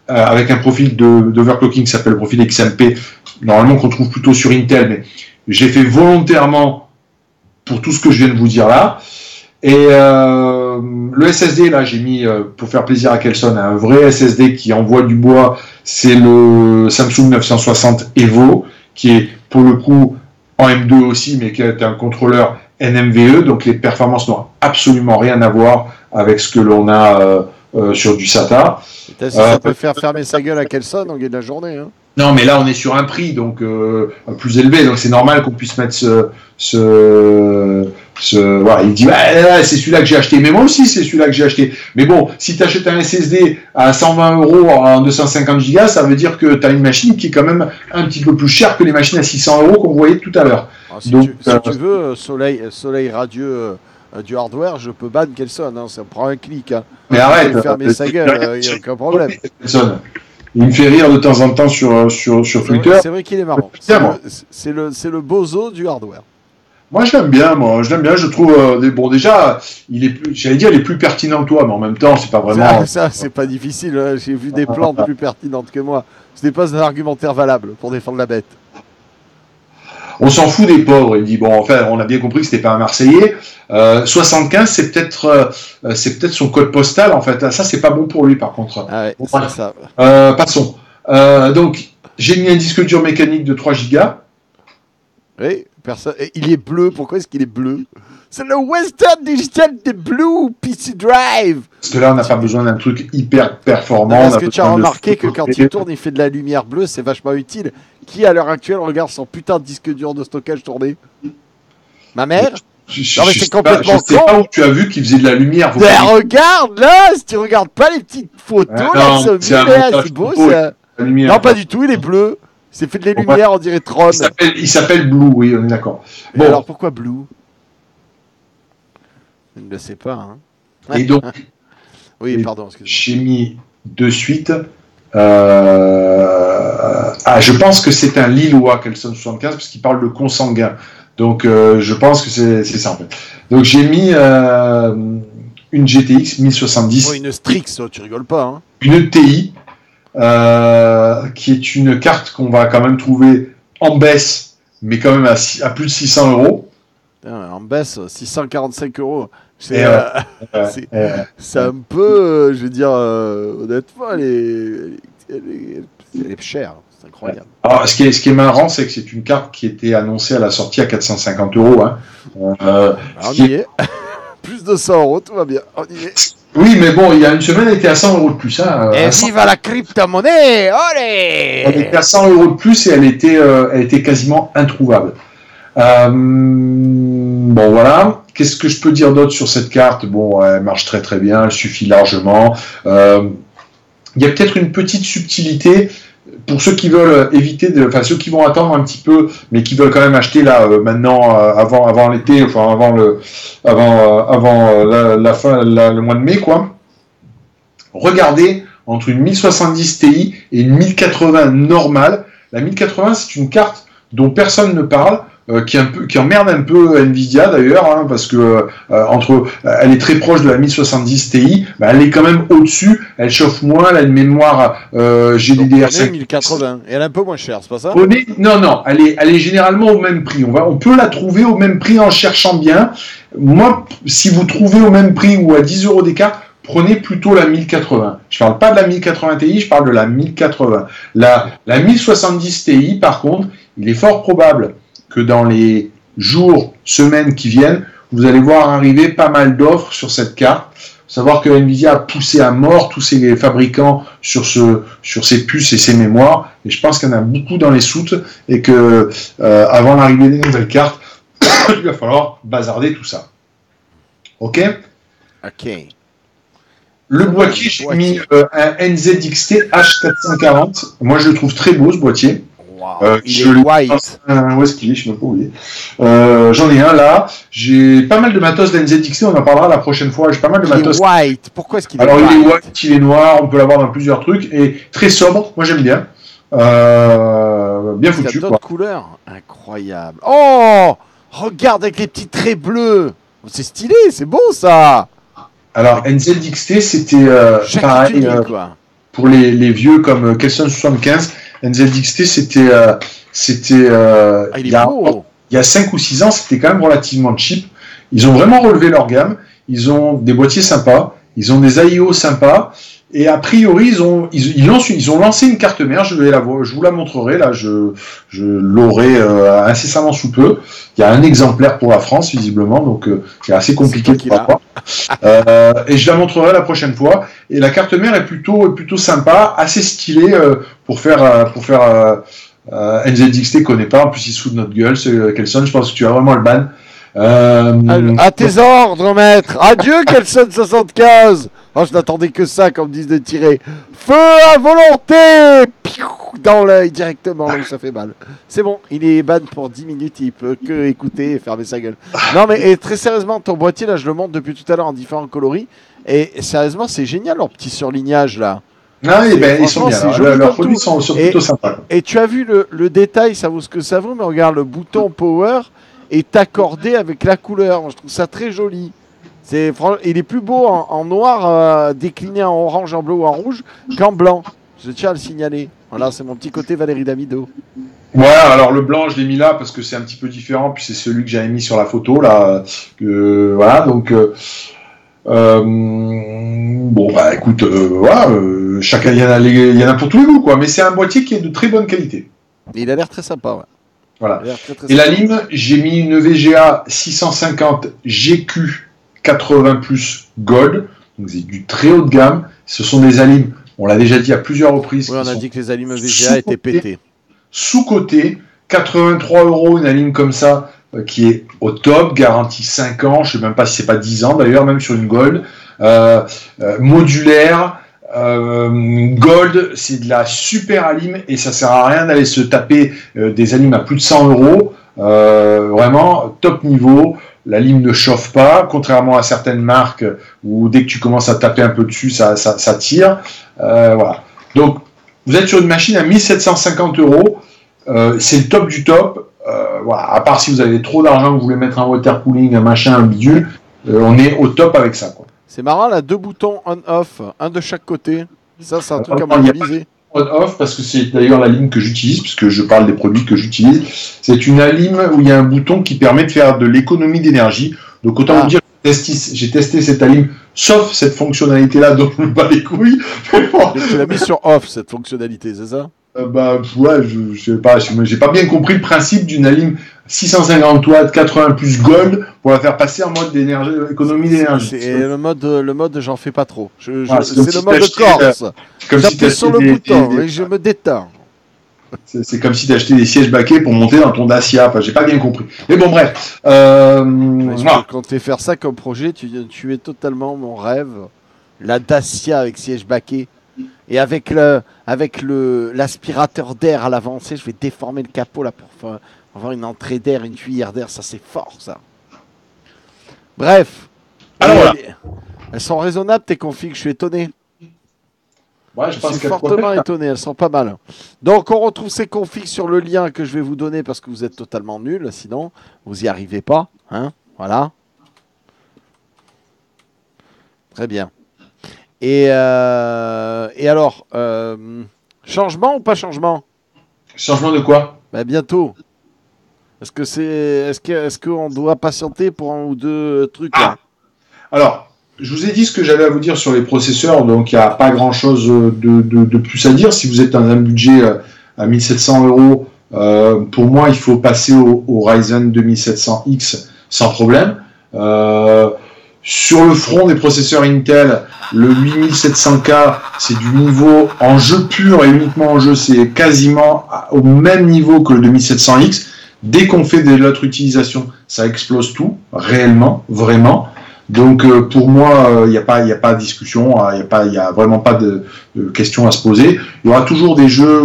avec un profil d'overclocking qui s'appelle le profil XMP, normalement qu'on trouve plutôt sur Intel, mais j'ai fait volontairement pour tout ce que je viens de vous dire là. Et le SSD, là, j'ai mis, pour faire plaisir à Kelson, un vrai SSD qui envoie du bois, c'est le Samsung 960 Evo, qui est pour le coup en M2 aussi, mais qui est un contrôleur NMVE, donc les performances n'ont absolument rien à voir avec ce que l'on a sur du SATA. Ça peut faire fermer sa gueule à Kelson au gué de la journée. Hein. Non, mais là on est sur un prix donc plus élevé, donc c'est normal qu'on puisse mettre voilà, il dit c'est celui-là que j'ai acheté, mais moi aussi c'est celui-là que j'ai acheté. Mais bon, si tu achètes un SSD à 120 € en 250 Go, ça veut dire que tu as une machine qui est quand même un petit peu plus chère que les machines à 600 € qu'on voyait tout à l'heure. Si tu veux, soleil radieux du hardware, je peux ban Kelson, hein, ça prend un clic. Hein. Mais arrête, fermer sa gueule, il n'y a aucun problème. Il me fait rire de temps en temps sur Twitter. C'est vrai qu'il est marrant. C'est le bozo du hardware. Moi, je l'aime bien. Je trouve déjà, il est plus pertinent que toi, mais en même temps, c'est pas vraiment. Ça, c'est pas difficile. Hein. J'ai vu des plantes plus pertinentes que moi. Ce n'est pas un argumentaire valable pour défendre la bête. On s'en fout des pauvres. Il dit bon, enfin, on a bien compris que c'était pas un Marseillais. 75, c'est peut-être son code postal. En fait, ça, c'est pas bon pour lui, par contre. Ah ouais, voilà. ça. Passons. Donc, j'ai mis un disque dur mécanique de 3 Go. Oui, personne. Et il est bleu. Pourquoi est-ce qu'il est bleu? C'est le Western Digital de Blue PC Drive. Parce que là, on n'a pas besoin d'un truc hyper performant. Est-ce que tu as remarqué que quand il tourne, il fait de la lumière bleue, c'est vachement utile. Qui, à l'heure actuelle, regarde son putain de disque dur de stockage tourné? Ma mère? Non, mais c'est complètement con. Je sais pas où tu as vu qu'il faisait de la lumière. Mais regarde, là, si tu regardes pas les petites photos, là, c'est beau, ça. Non, pas du tout, il est bleu. C'est fait de la lumière, on dirait Tron. Il s'appelle Blue, oui, on est d'accord. Bon. Alors, pourquoi Blue? Je ne le sais pas. Hein. Et donc, oui, pardon, excusez-moi. J'ai mis de suite. Je pense que c'est un Lillois, Kelson 75, parce qu'il parle de consanguin. Donc, je pense que c'est ça, en fait. Donc, j'ai mis une GTX 1070. Oh, une Strix, tu rigoles pas. Hein. Une TI, qui est une carte qu'on va quand même trouver en baisse, mais quand même à plus de 600 €. En baisse, 645 €. C'est un peu, je veux dire, honnêtement, elle est chère. C'est incroyable. Alors, ce qui est marrant, c'est que c'est une carte qui était annoncée à la sortie à 450 €. Hein. On y est. Plus de 100 €, tout va bien. On y est. Oui, mais bon, il y a une semaine, elle était à 100 € de plus. Hein, Et vive la crypto-monnaie. elle était Allez. à 100 € de plus et elle était quasiment introuvable. Bon, voilà. Qu'est-ce que je peux dire d'autre sur cette carte? Bon, elle marche très très bien, elle suffit largement. Il y a peut-être une petite subtilité pour ceux qui veulent éviter, enfin ceux qui vont attendre un petit peu, mais qui veulent quand même acheter là maintenant avant l'été, enfin avant la fin, le mois de mai, quoi. Regardez entre une 1070 Ti et une 1080 normale. La 1080, c'est une carte dont personne ne parle. Qui emmerde un peu Nvidia d'ailleurs, hein, parce que elle est très proche de la 1070 Ti, bah, elle est quand même au-dessus, elle chauffe moins, elle a une mémoire GDDR5. 1080, et elle est un peu moins chère, c'est pas ça? Non, elle est généralement au même prix. On peut la trouver au même prix en cherchant bien. Moi, si vous trouvez au même prix ou à 10 € d'écart, prenez plutôt la 1080. Je parle pas de la 1080 Ti, je parle de la 1080. La 1070 Ti, par contre, il est fort probable que dans les jours, semaines qui viennent, vous allez voir arriver pas mal d'offres sur cette carte. Il faut savoir que Nvidia a poussé à mort tous ses fabricants sur ces puces et ces mémoires, et je pense qu'il y en a beaucoup dans les soutes, et que avant l'arrivée des nouvelles cartes, il va falloir bazarder tout ça. Ok. Le boîtier, j'ai mis un NZXT H440. Moi, je le trouve très beau, ce boîtier. Il est white. Où est-ce qu'il est? Je ne sais pas où il est. J'en ai un là. J'ai pas mal de matos d'NZXT, on en parlera la prochaine fois. J'ai pas mal de matos. Il est white. Pourquoi est-ce qu'il est white? Alors, il est white, il est noir, on peut l'avoir dans plusieurs trucs. Et très sobre, moi j'aime bien. Bien foutu. Il y a d'autres couleurs. Incroyable. Oh, regarde avec les petits traits bleus. C'est stylé, c'est beau ça. Alors, NZXT, c'était pareil. Pour les vieux comme Kelson 75, NZXT, c'était il y a 5 ou 6 ans, c'était quand même relativement cheap. Ils ont vraiment relevé leur gamme. Ils ont des boîtiers sympas. Ils ont des AIO sympas. Et a priori, ils ont lancé une carte mère. Je vous la montrerai. Là, je l'aurai incessamment sous peu. Il y a un exemplaire pour la France, visiblement. Donc, c'est assez compliqué de voir. Et je la montrerai la prochaine fois. Et la carte mère est plutôt sympa, assez stylée pour faire NZXT connaît pas. En plus, il se fout de notre gueule. C'est Kelson. Je pense que tu as vraiment le ban. À tes ordres, maître. Adieu, Kelson 75. Oh, je n'attendais que ça, comme disent de tirer. Feu à volonté. Dans l'œil directement, là où ça fait mal. C'est bon, il est ban pour 10 minutes. Il peut que écouter et fermer sa gueule. Non, mais et très sérieusement, ton boîtier, là, je le montre depuis tout à l'heure en différents coloris. Et sérieusement, c'est génial, leur petit surlignage, là. Ah oui, ils sont bien. Leurs produits sont plutôt sympas. Et tu as vu le détail, ça vaut ce que ça vaut, mais regarde, le bouton Power est accordé avec la couleur. Je trouve ça très joli. Il est plus beau en noir, décliné en orange, en bleu ou en rouge, qu'en blanc. Je tiens à le signaler. Voilà, c'est mon petit côté Valérie Damido. Voilà, alors le blanc, je l'ai mis là parce que c'est un petit peu différent, puis c'est celui que j'avais mis sur la photo, là. Voilà, donc... bon, bah écoute, voilà, chacun, il y en a pour tous les goûts, quoi. Mais c'est un boîtier qui est de très bonne qualité. Et il a l'air très sympa, ouais. Voilà. Et la lime, j'ai mis une VGA 650 GQ 80 plus Gold, donc c'est du très haut de gamme. Ce sont des alimes, on l'a déjà dit à plusieurs reprises. Oui, on a dit que les alimes VGA étaient pétés. Sous-côté, 83 €, une alime comme ça, qui est au top, garantie 5 ans, je ne sais même pas si c'est pas 10 ans d'ailleurs, même sur une Gold. Modulaire, Gold, c'est de la super alime et ça sert à rien d'aller se taper des alimes à plus de 100 €. Vraiment, top niveau. La lime ne chauffe pas, contrairement à certaines marques où dès que tu commences à taper un peu dessus, ça tire. Voilà. Donc, vous êtes sur une machine à 1750 €. C'est le top du top. Voilà. À part si vous avez trop d'argent, vous voulez mettre un water cooling, un machin, un bidule, on est au top avec ça, quoi. C'est marrant, là, 2 boutons on-off, un de chaque côté. Ça, c'est un truc à modéliser. On-off, parce que c'est d'ailleurs la lime que j'utilise, puisque je parle des produits que j'utilise. C'est une lime où il y a un bouton qui permet de faire de l'économie d'énergie. Donc autant vous dire, j'ai testé cette lime, sauf cette fonctionnalité-là dont je me bats les couilles. Tu l'as mis sur off, cette fonctionnalité, c'est ça? Ouais, je sais pas, j'ai pas bien compris le principe d'une lime 650 watts, 80 plus gold pour la faire passer en mode économie d'énergie. C'est le mode, j'en fais pas trop. C'est le si mode Corse. J'appuie sur le bouton et je me détends. C'est comme si tu achetais des sièges baquets pour monter dans ton Dacia. Enfin, j'ai pas bien compris. Mais bon, bref. Je comptais faire ça comme projet. Tu es totalement mon rêve. La Dacia avec siège baquet. Et avec l'aspirateur d'air à l'avant, je vais déformer le capot là pour avoir une entrée d'air, une tuyère d'air. Ça, c'est fort, ça. Bref. Alors, voilà. Elles sont raisonnables, tes configs. Je suis étonné. Ouais, je suis fortement étonné, elles sont pas mal. Donc on retrouve ces configs sur le lien que je vais vous donner parce que vous êtes totalement nuls, sinon vous n'y arrivez pas. Hein, voilà. Très bien. Et alors, changement ou pas changement? Changement de quoi? Bientôt. Est-ce qu'on doit patienter pour un ou deux trucs là? Alors. Je vous ai dit ce que j'avais à vous dire sur les processeurs, donc il n'y a pas grand-chose de plus à dire. Si vous êtes dans un budget à 1700 euros, pour moi, il faut passer au Ryzen 2700X sans problème. Sur le front des processeurs Intel, le 8700K, c'est du niveau en jeu pur et uniquement en jeu, c'est quasiment au même niveau que le 2700X. Dès qu'on fait de l'autre utilisation, ça explose tout, réellement, vraiment. Donc pour moi, il n'y a pas de discussion, il y a vraiment pas de question à se poser. Il y aura toujours des jeux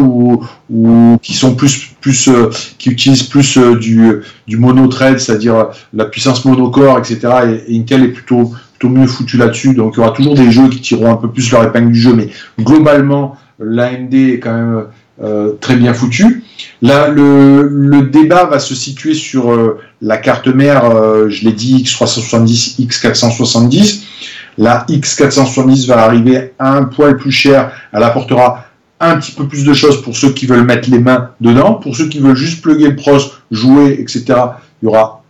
qui sont qui utilisent plus du mono-thread, c'est-à-dire la puissance monocore, etc. Et Intel est plutôt mieux foutu là-dessus. Donc il y aura toujours des jeux qui tireront un peu plus leur épingle du jeu, mais globalement, l'AMD est quand même très bien foutu. Là, le débat va se situer sur la carte mère, je l'ai dit, X370, X470. La X470 va arriver un poil plus cher. Elle apportera un petit peu plus de choses pour ceux qui veulent mettre les mains dedans. Pour ceux qui veulent juste plugger le pros, jouer, etc., il n'y aura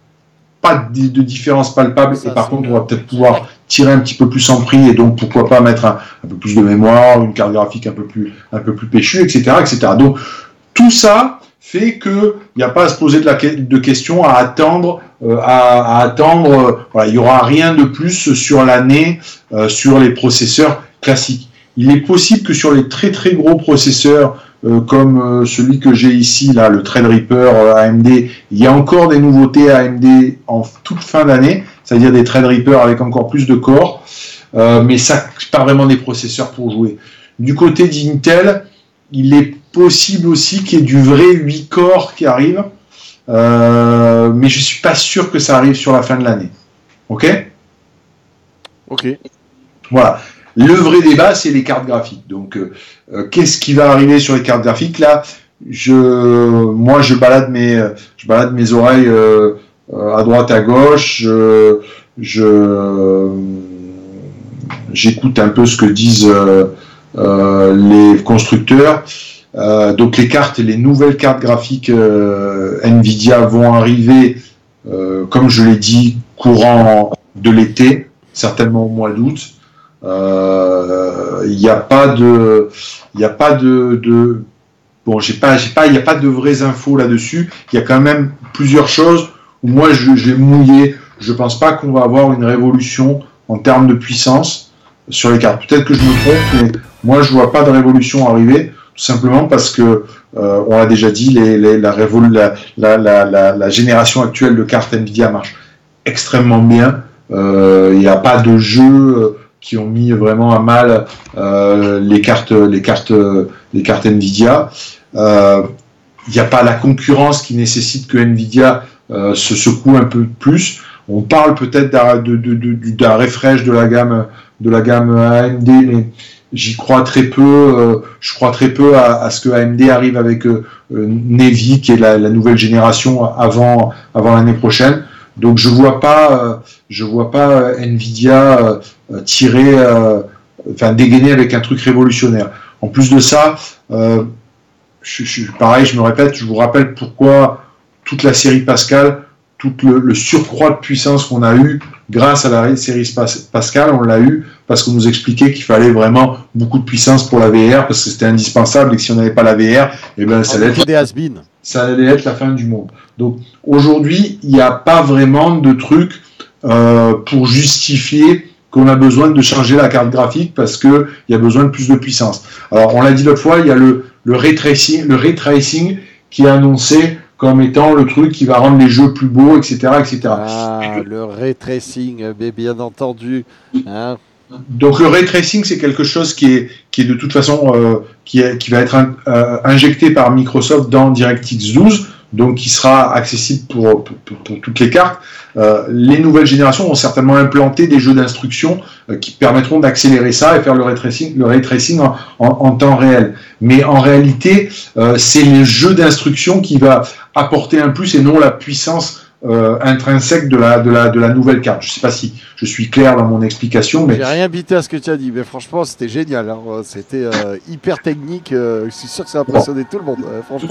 pas de différence palpable. Et par contre, on va peut-être pouvoir tirer un petit peu plus en prix et donc pourquoi pas mettre un peu plus de mémoire, une carte graphique un peu plus péchue, etc., etc. Donc, tout ça fait qu'il n'y a pas à se poser de questions, à attendre. Voilà, il n'y aura rien de plus sur l'année sur les processeurs classiques. Il est possible que sur les très très gros processeurs comme celui que j'ai ici, là, le Threadripper AMD, il y a encore des nouveautés AMD en toute fin d'année, c'est-à-dire des Threadripper avec encore plus de corps, mais ça, c'est pas vraiment des processeurs pour jouer. Du côté d'Intel, il est possible aussi qu'il y ait du vrai 8 corps qui arrive, mais je suis pas sûr que ça arrive sur la fin de l'année. Ok. Voilà. Le vrai débat, c'est les cartes graphiques. Donc, qu'est-ce qui va arriver sur les cartes graphiques là? Moi, je balade mes oreilles à droite, à gauche. J'écoute un peu ce que disent les constructeurs. Donc les nouvelles cartes graphiques Nvidia vont arriver, comme je l'ai dit, courant de l'été, certainement au mois d'août. Il n'y a pas de vraies infos là-dessus. Il y a quand même plusieurs choses où moi j'ai mouillé. Je pense pas qu'on va avoir une révolution en termes de puissance sur les cartes. Peut-être que je me trompe, mais moi je vois pas de révolution arriver. Tout simplement parce que on l'a déjà dit, la génération actuelle de cartes Nvidia marche extrêmement bien. Il n'y a pas de jeux qui ont mis vraiment à mal les cartes Nvidia. Il n'y a pas la concurrence qui nécessite que Nvidia se secoue un peu plus. On parle peut-être d'un refresh de la gamme AMD, mais j'y crois très peu. Je crois très peu à ce que AMD arrive avec Navy, qui est la nouvelle génération avant l'année prochaine. Donc je vois pas Nvidia dégainer avec un truc révolutionnaire. En plus de ça, pareil, je me répète, je vous rappelle pourquoi toute la série Pascal, tout le surcroît de puissance qu'on a eu grâce à la série Pascal, on l'a eu parce qu'on nous expliquait qu'il fallait vraiment beaucoup de puissance pour la VR, parce que c'était indispensable et que si on n'avait pas la VR, ça allait être des has-been. ça allait être la fin du monde. Donc aujourd'hui, il n'y a pas vraiment de truc pour justifier qu'on a besoin de changer la carte graphique parce qu'il y a besoin de plus de puissance. Alors on l'a dit l'autre fois, il y a le ray tracing qui est annoncé comme étant le truc qui va rendre les jeux plus beaux, etc. etc. Ah, le ray tracing, bien entendu. Hein. Donc le ray tracing, c'est quelque chose qui est de toute façon qui va être injecté par Microsoft dans DirectX 12, donc qui sera accessible pour toutes les cartes. Les nouvelles générations vont certainement implanter des jeux d'instruction qui permettront d'accélérer ça et faire le ray tracing en temps réel. Mais en réalité, c'est les jeux d'instruction qui va apporter un plus et non la puissance intrinsèque de la nouvelle carte. Je ne sais pas si je suis clair dans mon explication, mais j'ai rien bité à ce que tu as dit, mais franchement c'était génial. Hein. C'était hyper technique. Je suis sûr que ça a impressionné tout le monde. Franchement,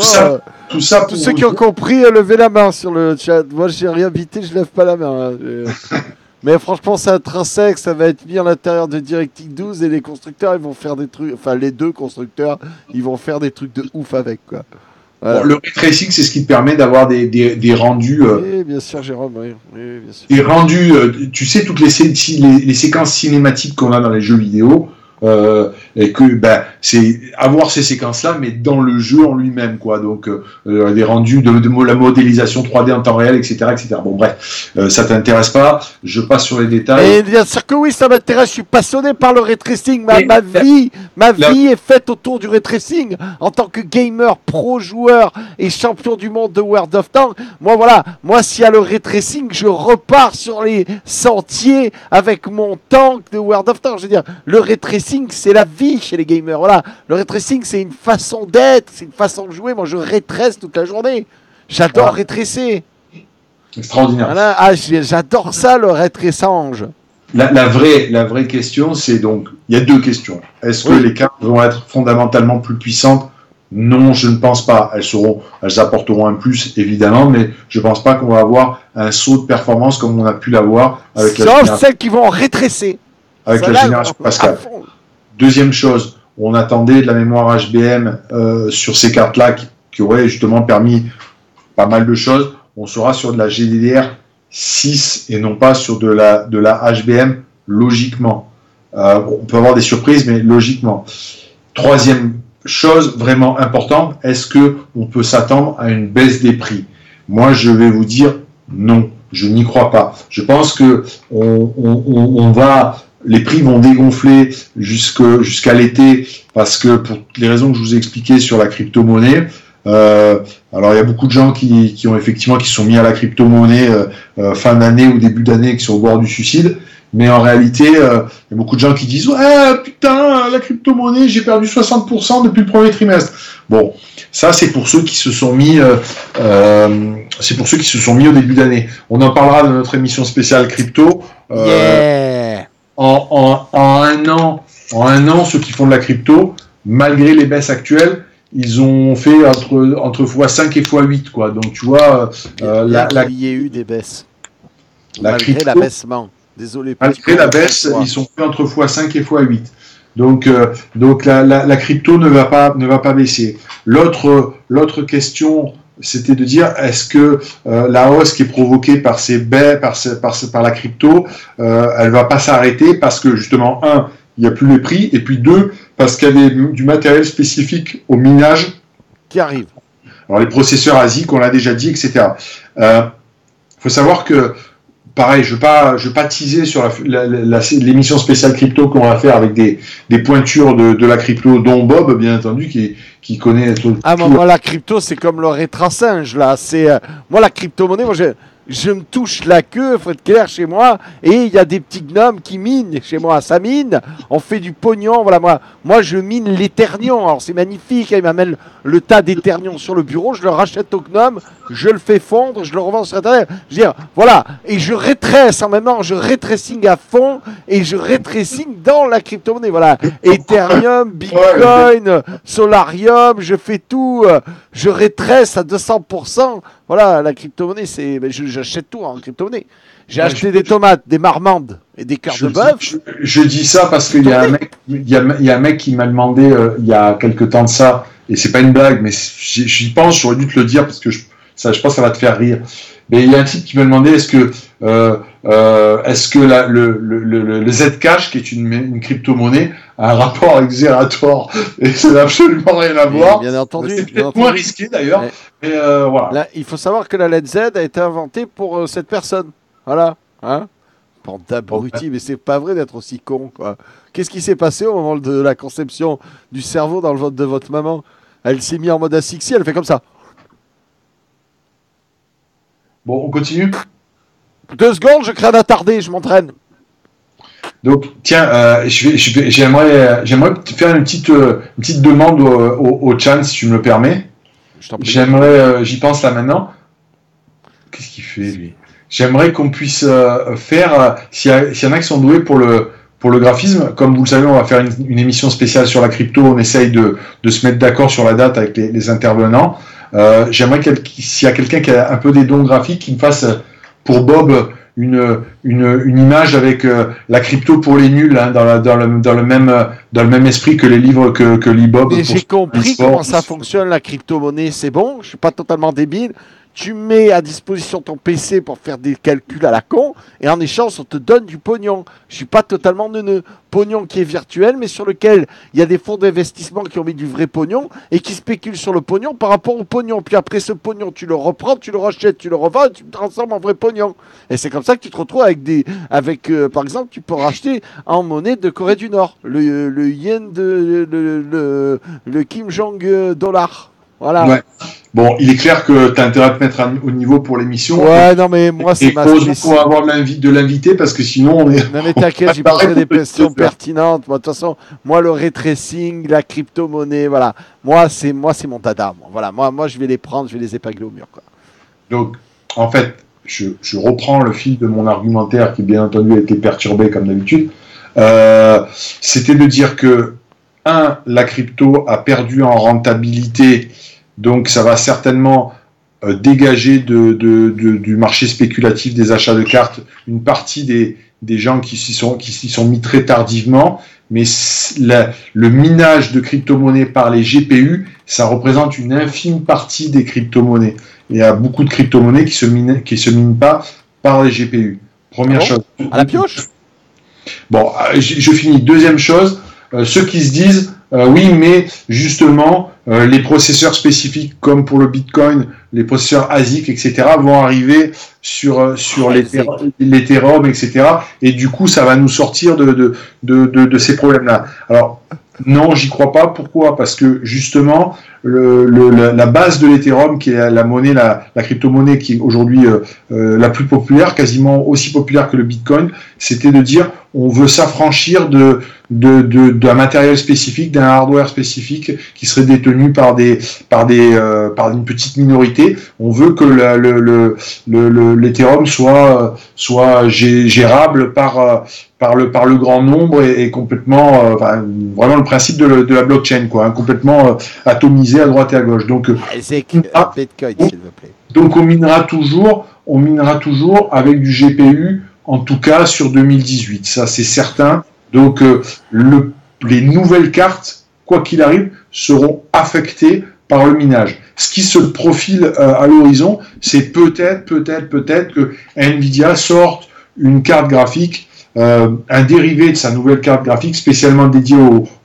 tout ça tous ceux qui ont compris, levez la main sur le chat. Moi j'ai rien bité, je lève pas la main. Hein. Mais franchement, c'est intrinsèque, ça va être mis à l'intérieur de DirectX 12 et les constructeurs, ils vont faire des trucs, enfin les deux constructeurs, ils vont faire des trucs de ouf avec, quoi. Voilà. Bon, le ray tracing, c'est ce qui te permet d'avoir des rendus. Oui, bien sûr, Jérôme. Oui, bien sûr. Des rendus, tu sais, toutes les séquences cinématiques qu'on a dans les jeux vidéo, et que c'est avoir ces séquences-là, mais dans le jeu en lui-même, quoi. Donc des rendus de la modélisation 3D en temps réel, etc., etc. Bon, bref, ça t'intéresse pas. Je passe sur les détails. Et bien sûr que oui, ça m'intéresse. Je suis passionné par le ray tracing. Ma vie est faite autour du ray tracing. En tant que gamer, pro joueur et champion du monde de World of Tanks, moi s'il y a le ray tracing, je repars sur les sentiers avec mon tank de World of Tanks. Je veux dire, le ray tracing, c'est la vie chez les gamers. Voilà, le ray tracing, c'est une façon d'être, c'est une façon de jouer. Moi, je ray trace toute la journée. J'adore ray tracer. Extraordinaire. Voilà. Ah, j'adore ça, le ray traçage. La vraie question, c'est donc, il y a deux questions. Est-ce que les cartes vont être fondamentalement plus puissantes? Non, je ne pense pas. Elles apporteront un plus, évidemment, mais je ne pense pas qu'on va avoir un saut de performance comme on a pu l'avoir avec celles qui vont rétrécer. Avec la génération Pascal. Deuxième chose, on attendait de la mémoire HBM sur ces cartes-là qui auraient justement permis pas mal de choses. On sera sur de la GDDR6 et non pas sur de la HBM logiquement. On peut avoir des surprises, mais logiquement. Troisième chose vraiment importante, est-ce qu'on peut s'attendre à une baisse des prix? Moi, je vais vous dire non, je n'y crois pas. Je pense que les prix vont dégonfler jusqu'à l'été parce que pour les raisons que je vous ai expliquées sur la crypto-monnaie. Alors il y a beaucoup de gens qui sont mis à la crypto-monnaie fin d'année ou début d'année qui sont au bord du suicide. Mais en réalité, il y a beaucoup de gens qui disent « Ouais, putain, la crypto-monnaie, j'ai perdu 60% depuis le premier trimestre. » Bon, ça c'est pour ceux qui se sont mis au début d'année. On en parlera dans notre émission spéciale crypto. En un an, ceux qui font de la crypto, malgré les baisses actuelles, ils ont fait entre x5 et x8, quoi. Donc tu vois, il y a eu des baisses. Malgré l'abaissement. Désolé. Malgré la baisse, ils sont fait entre x5 et x8. Donc la crypto ne va pas baisser. L'autre question, c'était de dire est-ce que la hausse qui est provoquée par ces baisses, par la crypto, elle va pas s'arrêter parce que justement il n'y a plus les prix, et puis deux, parce qu'il y a du matériel spécifique au minage qui arrive. Alors les processeurs ASIC, on l'a déjà dit, etc. Faut savoir que pareil, je veux pas teaser sur l'émission spéciale crypto qu'on va faire avec des pointures de la crypto, dont Bob, bien entendu, qui connaît tout. Moi, la crypto, c'est comme le rétrasinge, là. Moi, la crypto-monnaie, je me touche la queue, faut être clair, chez moi, et il y a des petits gnomes qui minent chez moi. Ça mine, on fait du pognon, voilà. Moi je mine l'éternium, alors c'est magnifique, ils m'amènent le tas d'éternium sur le bureau, je le rachète au gnome, je le fais fondre, je le revends sur Internet. Je veux dire, voilà, et je rétréce en même temps, je rétrécing à fond, et je rétrécing dans la crypto-monnaie, voilà. Ethereum, Bitcoin, Solarium, je fais tout, je rétréce à 200%. Voilà, la crypto-monnaie, j'achète tout en crypto-monnaie. J'ai acheté des tomates, des marmandes et des cœurs de bœuf. Je dis ça parce qu'il y a un mec qui m'a demandé il y a quelque temps de ça, et c'est pas une blague, mais j'y pense, j'aurais dû te le dire parce que je pense que ça va te faire rire. Mais il y a un type qui m'a demandé est-ce que le Zcash, qui est une crypto-monnaie, a un rapport avec Zerator, et ça n'a absolument rien à voir. Bien entendu. C'est peut-être moins risqué d'ailleurs. Mais voilà. Là, il faut savoir que la lettre Z a été inventée pour cette personne. Voilà. Hein, bande d'abrutis, mais c'est pas vrai d'être aussi con, quoi. Qu'est-ce qui s'est passé au moment de la conception du cerveau dans le ventre de votre maman? Elle s'est mise en mode asphyxie, elle fait comme ça. Bon, on continue. 2 secondes, je crée un attardé, je m'entraîne. Donc, tiens, j'aimerais te faire une petite demande au Chan, si tu me le permets. J'y pense là maintenant. Qu'est-ce qu'il fait, lui? J'aimerais qu'on puisse faire, s'il y en a qui sont doués pour le graphisme, comme vous le savez, on va faire une émission spéciale sur la crypto, on essaye de se mettre d'accord sur la date avec les intervenants. J'aimerais s'il y a quelqu'un qui a un peu des dons graphiques, qui me fasse pour Bob une image avec la crypto pour les nuls, hein, dans le même esprit que les livres que lit Bob. Mais j'ai compris comment ça fonctionne, la crypto-monnaie, c'est bon, je suis pas totalement débile. Tu mets à disposition ton PC pour faire des calculs à la con, et en échange, on te donne du pognon. Je suis pas totalement neuneux. Pognon qui est virtuel, mais sur lequel il y a des fonds d'investissement qui ont mis du vrai pognon, et qui spéculent sur le pognon par rapport au pognon. Puis après ce pognon, tu le reprends, tu le rachètes, tu le revends, et tu le transformes en vrai pognon. Et c'est comme ça que tu te retrouves avec par exemple, tu peux racheter en monnaie de Corée du Nord, le yen le Kim Jong dollar. Voilà. Ouais. Bon, il est clair que tu as intérêt à te mettre au niveau pour l'émission. Ouais, non, mais moi, c'est ma spécialité. Pour avoir de l'invité, parce que sinon, on est. Non, mais t'inquiète, j'y poserai des questions pertinentes. Moi, de toute façon, moi, le ray tracing, la crypto-monnaie, voilà. Moi, c'est mon dada. Voilà. Moi, je vais les prendre, je vais les épingler au mur, quoi. Donc, en fait, je reprends le fil de mon argumentaire qui, bien entendu, a été perturbé comme d'habitude. C'était de dire que, la crypto a perdu en rentabilité. Donc, ça va certainement dégager du marché spéculatif des achats de cartes une partie des gens qui s'y sont mis très tardivement. Mais le minage de crypto-monnaies par les GPU, ça représente une infime partie des crypto-monnaies. Il y a beaucoup de crypto-monnaies qui se minent pas par les GPU. Première chose. À la pioche. Bon, je finis. Deuxième chose, ceux qui se disent oui, mais justement, les processeurs spécifiques, comme pour le Bitcoin, les processeurs ASIC, etc., vont arriver sur l'Ethereum, etc. Et du coup, ça va nous sortir de ces problèmes-là. Alors, non, j'y crois pas. Pourquoi? Parce que justement, la base de l'Ethereum, qui est la monnaie, la crypto-monnaie qui est aujourd'hui la plus populaire, quasiment aussi populaire que le Bitcoin, c'était de dire on veut s'affranchir d'un matériel spécifique, d'un hardware spécifique qui serait détenu par une petite minorité. On veut que l'Ethereum soit gérable par le grand nombre et complètement, vraiment le principe de la blockchain, quoi, hein, complètement atomisé à droite et à gauche. Donc, Bitcoin, s'il vous plaît. Donc on minera toujours avec du GPU, en tout cas sur 2018, ça c'est certain. Donc les nouvelles cartes, quoi qu'il arrive, seront affectées par le minage. Ce qui se profile à l'horizon, c'est peut-être que Nvidia sorte une carte graphique, un dérivé de sa nouvelle carte graphique spécialement dédiée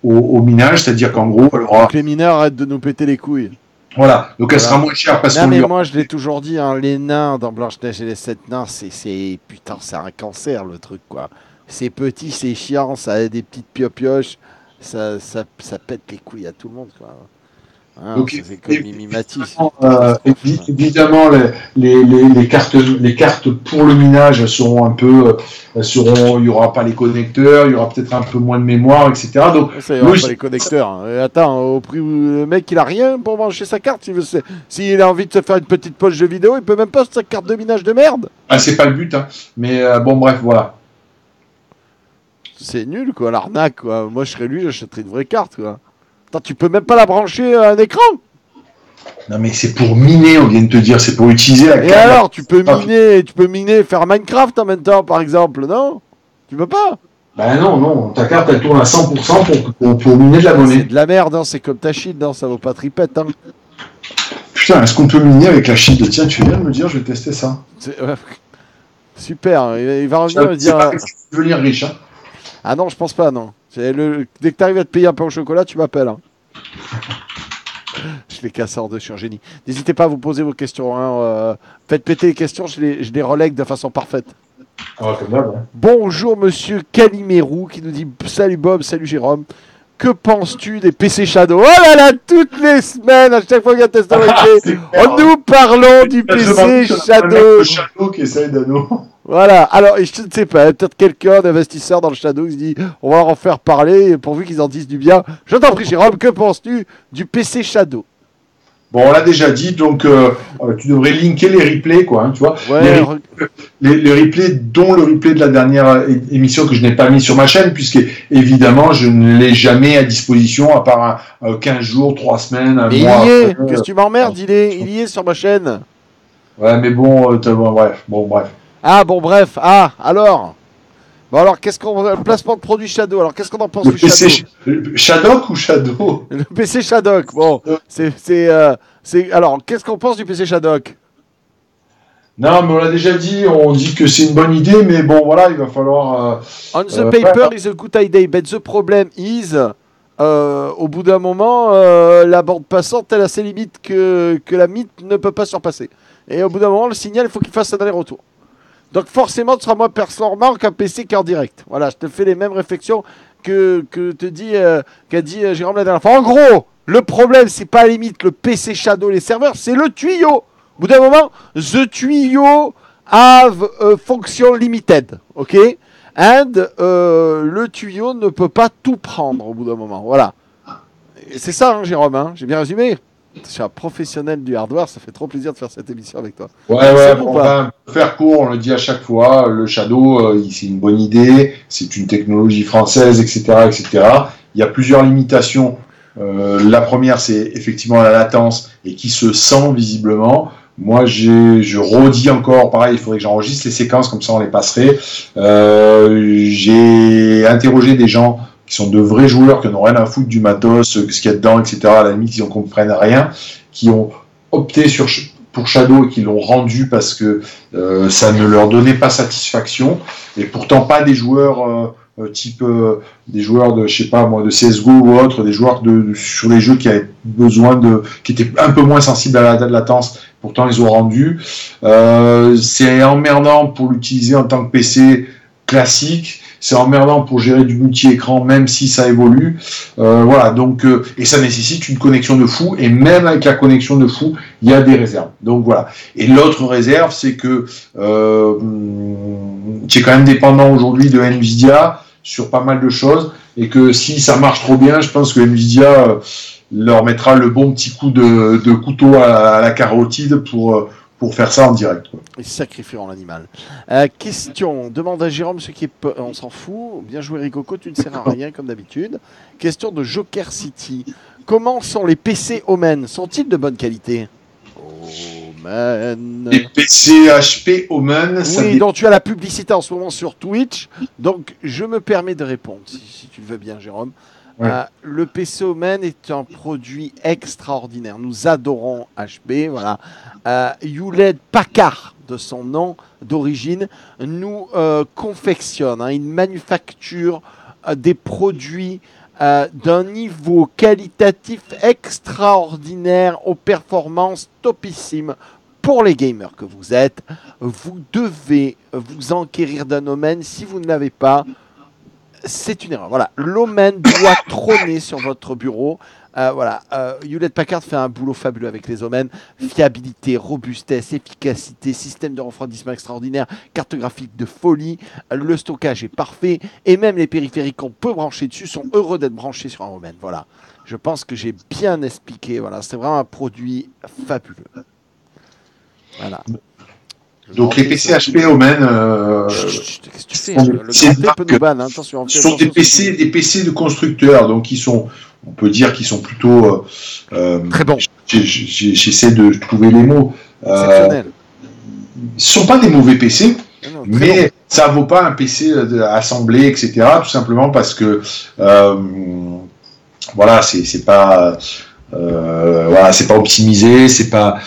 au minage, c'est-à-dire qu'en gros, elle aura... Donc les mineurs arrêtent de nous péter les couilles. Voilà, donc elle sera moins chère parce non, mais moi je l'ai toujours dit, hein, les nains dans Blanche-Neige et les 7 nains, putain, c'est un cancer le truc, quoi. C'est petit, c'est chiant, ça a des petites pioches, ça pète les couilles à tout le monde, quoi. Hein, donc, c'est comme Mimi Matisse. Évidemment, les cartes pour le minage seront un peu, il y aura pas les connecteurs, il y aura peut-être un peu moins de mémoire, etc. Donc, ça, il n'y aura pas les connecteurs. Hein. Attends, au prix où le mec il a rien pour brancher sa carte, s'il a envie de se faire une petite poche de vidéo, il peut même pas sa carte de minage de merde. Ah, c'est pas le but, hein. Mais bon, bref, voilà. C'est nul, quoi, l'arnaque, quoi. Moi, je serais lui, j'achèterais une vraie carte, quoi. Attends, tu peux même pas la brancher à un écran? Non, mais c'est pour miner, on vient de te dire, c'est pour utiliser la carte. Et alors, tu peux miner, faire Minecraft en même temps, par exemple, non? Tu peux pas? Ben non, ta carte elle tourne à 100% pour miner de la monnaie. C'est de la merde, hein, c'est comme ta shield, hein, ça vaut pas tripette. Hein. Putain, est-ce qu'on peut miner avec la shield? Tiens, tu viens de me dire, je vais tester ça. Super, il va revenir et dire. Pas que tu veux devenir riche. Hein. Ah non, je pense pas, non. Dès que tu arrives à te payer un peu au chocolat, tu m'appelles. Hein. Je les casse hors de, je suis un génie. N'hésitez pas à vous poser vos questions. Hein. Faites péter les questions, je les relègue de façon parfaite. Ah, comme d'hab, hein. Bonjour monsieur Calimérou qui nous dit salut Bob, salut Jérôme. Que penses-tu des PC Shadow? Oh là là, toutes les semaines, à chaque fois qu'il y a Tesla nous parlons du PC Shadow. Le Shadow qui essaye d'anneau. Voilà, alors je ne sais pas, peut-être quelqu'un d'investisseur dans le Shadow qui se dit on va leur en faire parler pourvu qu'ils en disent du bien. Je t'en prie Jérôme, que penses-tu du PC Shadow? Bon, on l'a déjà dit, donc tu devrais linker les replays, quoi, hein, tu vois. Ouais, les replays, dont le replay de la dernière émission que je n'ai pas mis sur ma chaîne, puisque évidemment, je ne l'ai jamais à disposition, à part 15 jours, 3 semaines, un mais mois. il y est, qu'est-ce que tu m'emmerdes, il y est sur ma chaîne. Ouais, mais bon, bref. Ah, bon, bref, alors bon, alors, qu'est-ce qu'on... Le placement de produit Shadow, alors qu'est-ce qu'on en pense du Shadow? Shadow ou Shadow? Le PC Shadow, bon, alors, qu'est-ce qu'on pense du PC Shadow? Non, mais on l'a déjà dit, on dit que c'est une bonne idée, mais bon, voilà, il va falloir... On the paper is a good idea, but the problem is, au bout d'un moment, la bande passante, elle a ses limites que la mythe ne peut pas surpasser. Et au bout d'un moment, le signal, il faut qu'il fasse un aller-retour. Donc forcément, tu seras moins performant qu'un PC qui est en direct. Voilà, je te fais les mêmes réflexions qu'a dit Jérôme la dernière fois. En gros, le problème, c'est pas à la limite le PC Shadow, les serveurs, c'est le tuyau. Au bout d'un moment, the tuyau have a function limited, ok? And le tuyau ne peut pas tout prendre au bout d'un moment. Voilà. Et c'est ça, hein, Jérôme, hein, j'ai bien résumé. Je suis un professionnel du hardware, ça fait trop plaisir de faire cette émission avec toi. Ouais, on va faire court, on le dit à chaque fois, le Shadow, c'est une bonne idée, c'est une technologie française, etc., etc. Il y a plusieurs limitations. La première, c'est effectivement la latence, et qui se sent visiblement. Moi, je redis encore, pareil, il faudrait que j'enregistre les séquences, comme ça on les passerait. J'ai interrogé des gens qui sont de vrais joueurs, qui n'ont rien à foutre du matos, ce qu'il y a dedans, etc. À la limite, ils ne comprennent rien, qui ont opté pour Shadow et qui l'ont rendu parce que ça ne leur donnait pas satisfaction. Et pourtant, pas des joueurs type des joueurs de, je sais pas moi, de CSGO ou autre, des joueurs sur les jeux qui avaient besoin qui étaient un peu moins sensibles à la latence. Pourtant, ils ont rendu. C'est emmerdant pour l'utiliser en tant que PC classique. C'est emmerdant pour gérer du multi-écran, même si ça évolue. Voilà, donc, et ça nécessite une connexion de fou, et même avec la connexion de fou, il y a des réserves. Donc voilà. Et l'autre réserve, c'est que tu es quand même dépendant aujourd'hui de Nvidia sur pas mal de choses, et que si ça marche trop bien, je pense que Nvidia leur mettra le bon petit coup de couteau à la carotide pour faire ça en direct. Quoi. Ils sacrifieront l'animal. Question, demande à Jérôme ce qui est... On s'en fout. Bien joué Ricoco, tu ne sers à rien comme d'habitude. Question de Joker City. Comment sont les PC Omen? Sont-ils de bonne qualité? Omen. Les PC HP Omen... Oui, dont tu as la publicité en ce moment sur Twitch. Donc, je me permets de répondre, si tu le veux bien, Jérôme. Ouais. Le PC Omen est un produit extraordinaire. Nous adorons HP. Voilà. Hewlett Packard, de son nom d'origine, nous confectionne. Il manufacture des produits d'un niveau qualitatif extraordinaire, aux performances topissimes. Pour les gamers que vous êtes, vous devez vous enquérir d'un Omen. Si vous ne l'avez pas, c'est une erreur. Voilà, l'Omen doit trôner sur votre bureau. Voilà, Hewlett Packard fait un boulot fabuleux avec les Omen. Fiabilité, robustesse, efficacité, système de refroidissement extraordinaire, carte graphique de folie. Le stockage est parfait. Et même les périphériques qu'on peut brancher dessus sont heureux d'être branchés sur un Omen. Voilà, je pense que j'ai bien expliqué. Voilà, c'est vraiment un produit fabuleux. Voilà. Donc les PC HP Omen, qu'est-ce que tu fais? Le grand peut nous ban, hein. Attention. Ce sont des PC de constructeurs, donc on peut dire qu'ils sont plutôt très bons. J'essaie de trouver les mots. Exceptionnels. Ce ne sont pas des mauvais PC. Mais ça vaut pas un PC assemblé, etc. Tout simplement parce que voilà, c'est pas voilà, c'est pas optimisé, c'est pas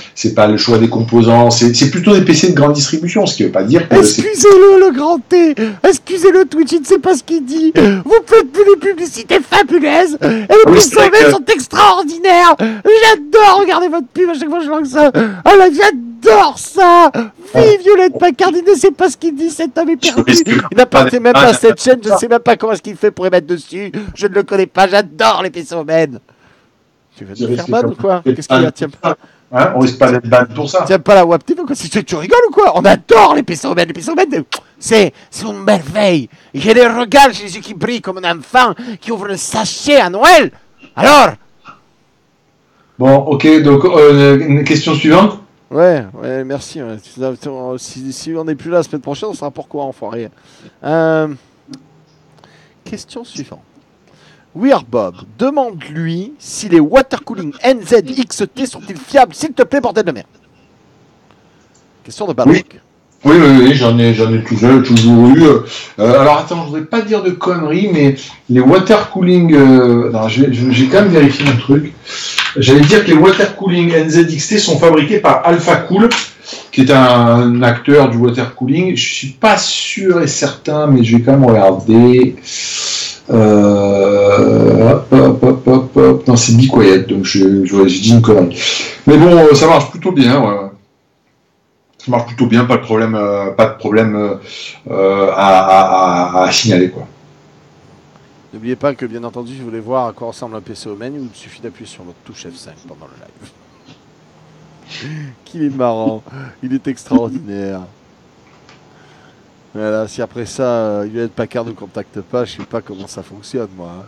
le choix des composants, c'est plutôt des PC de grande distribution, ce qui veut pas dire que excusez-le le grand T, excusez-le Twitch, il ne sait pas ce qu'il dit. Vous faites plus des publicités fabuleuses et les PC OMEN sont extraordinaires. J'adore regarder votre pub à chaque fois que je lance ça. Ah là, j'adore ça. Fille Violette Packard, il ne sait pas ce qu'il dit, cet homme est perdu. Il n'a pas même pas cette chaîne, je ne sais même pas comment est-ce qu'il fait pour y mettre dessus. Je ne le connais pas, j'adore les PC OMEN. Tu veux te faire ban ou quoi? Qu'est-ce qu'il y a? Tiens pas. Hein, on risque pas d'être ban pour ça. Tiens pas la WAP TV, quoi. Tu rigoles ou quoi? On adore les PC OMEN. Les PC OMEN, c'est une merveille. J'ai des regards, j'ai les yeux qui brillent comme un enfant qui ouvre le sachet à Noël. Alors? Bon, ok, donc une question suivante. Ouais, merci. Ouais. Si on n'est plus là la semaine prochaine, on sera pourquoi, enfoiré. Question suivante. Weird Bob, demande-lui si les watercooling NZXT sont-ils fiables, s'il te plaît, bordel de merde. Question de Balrock. Oui, j'en ai toujours eu. Alors attends, je voudrais pas dire de conneries, mais les watercooling, j'ai quand même vérifié un truc. J'allais dire que les watercooling NZXT sont fabriqués par Alpha Cool, qui est un acteur du watercooling. Je suis pas sûr et certain, mais je vais quand même regarder. Non, c'est Be Quiet, donc j'ai dit une connerie. Mais bon, ça marche plutôt bien. Ouais. Ça marche plutôt bien, pas de problème à signaler, quoi. N'oubliez pas que, bien entendu, je voulais voir à quoi ressemble un PC OMEN, il suffit d'appuyer sur votre touche F5 pendant le live. Qu'il est marrant, il est extraordinaire. Voilà, si après ça, Violette Packard ne contacte pas, je sais pas comment ça fonctionne, moi.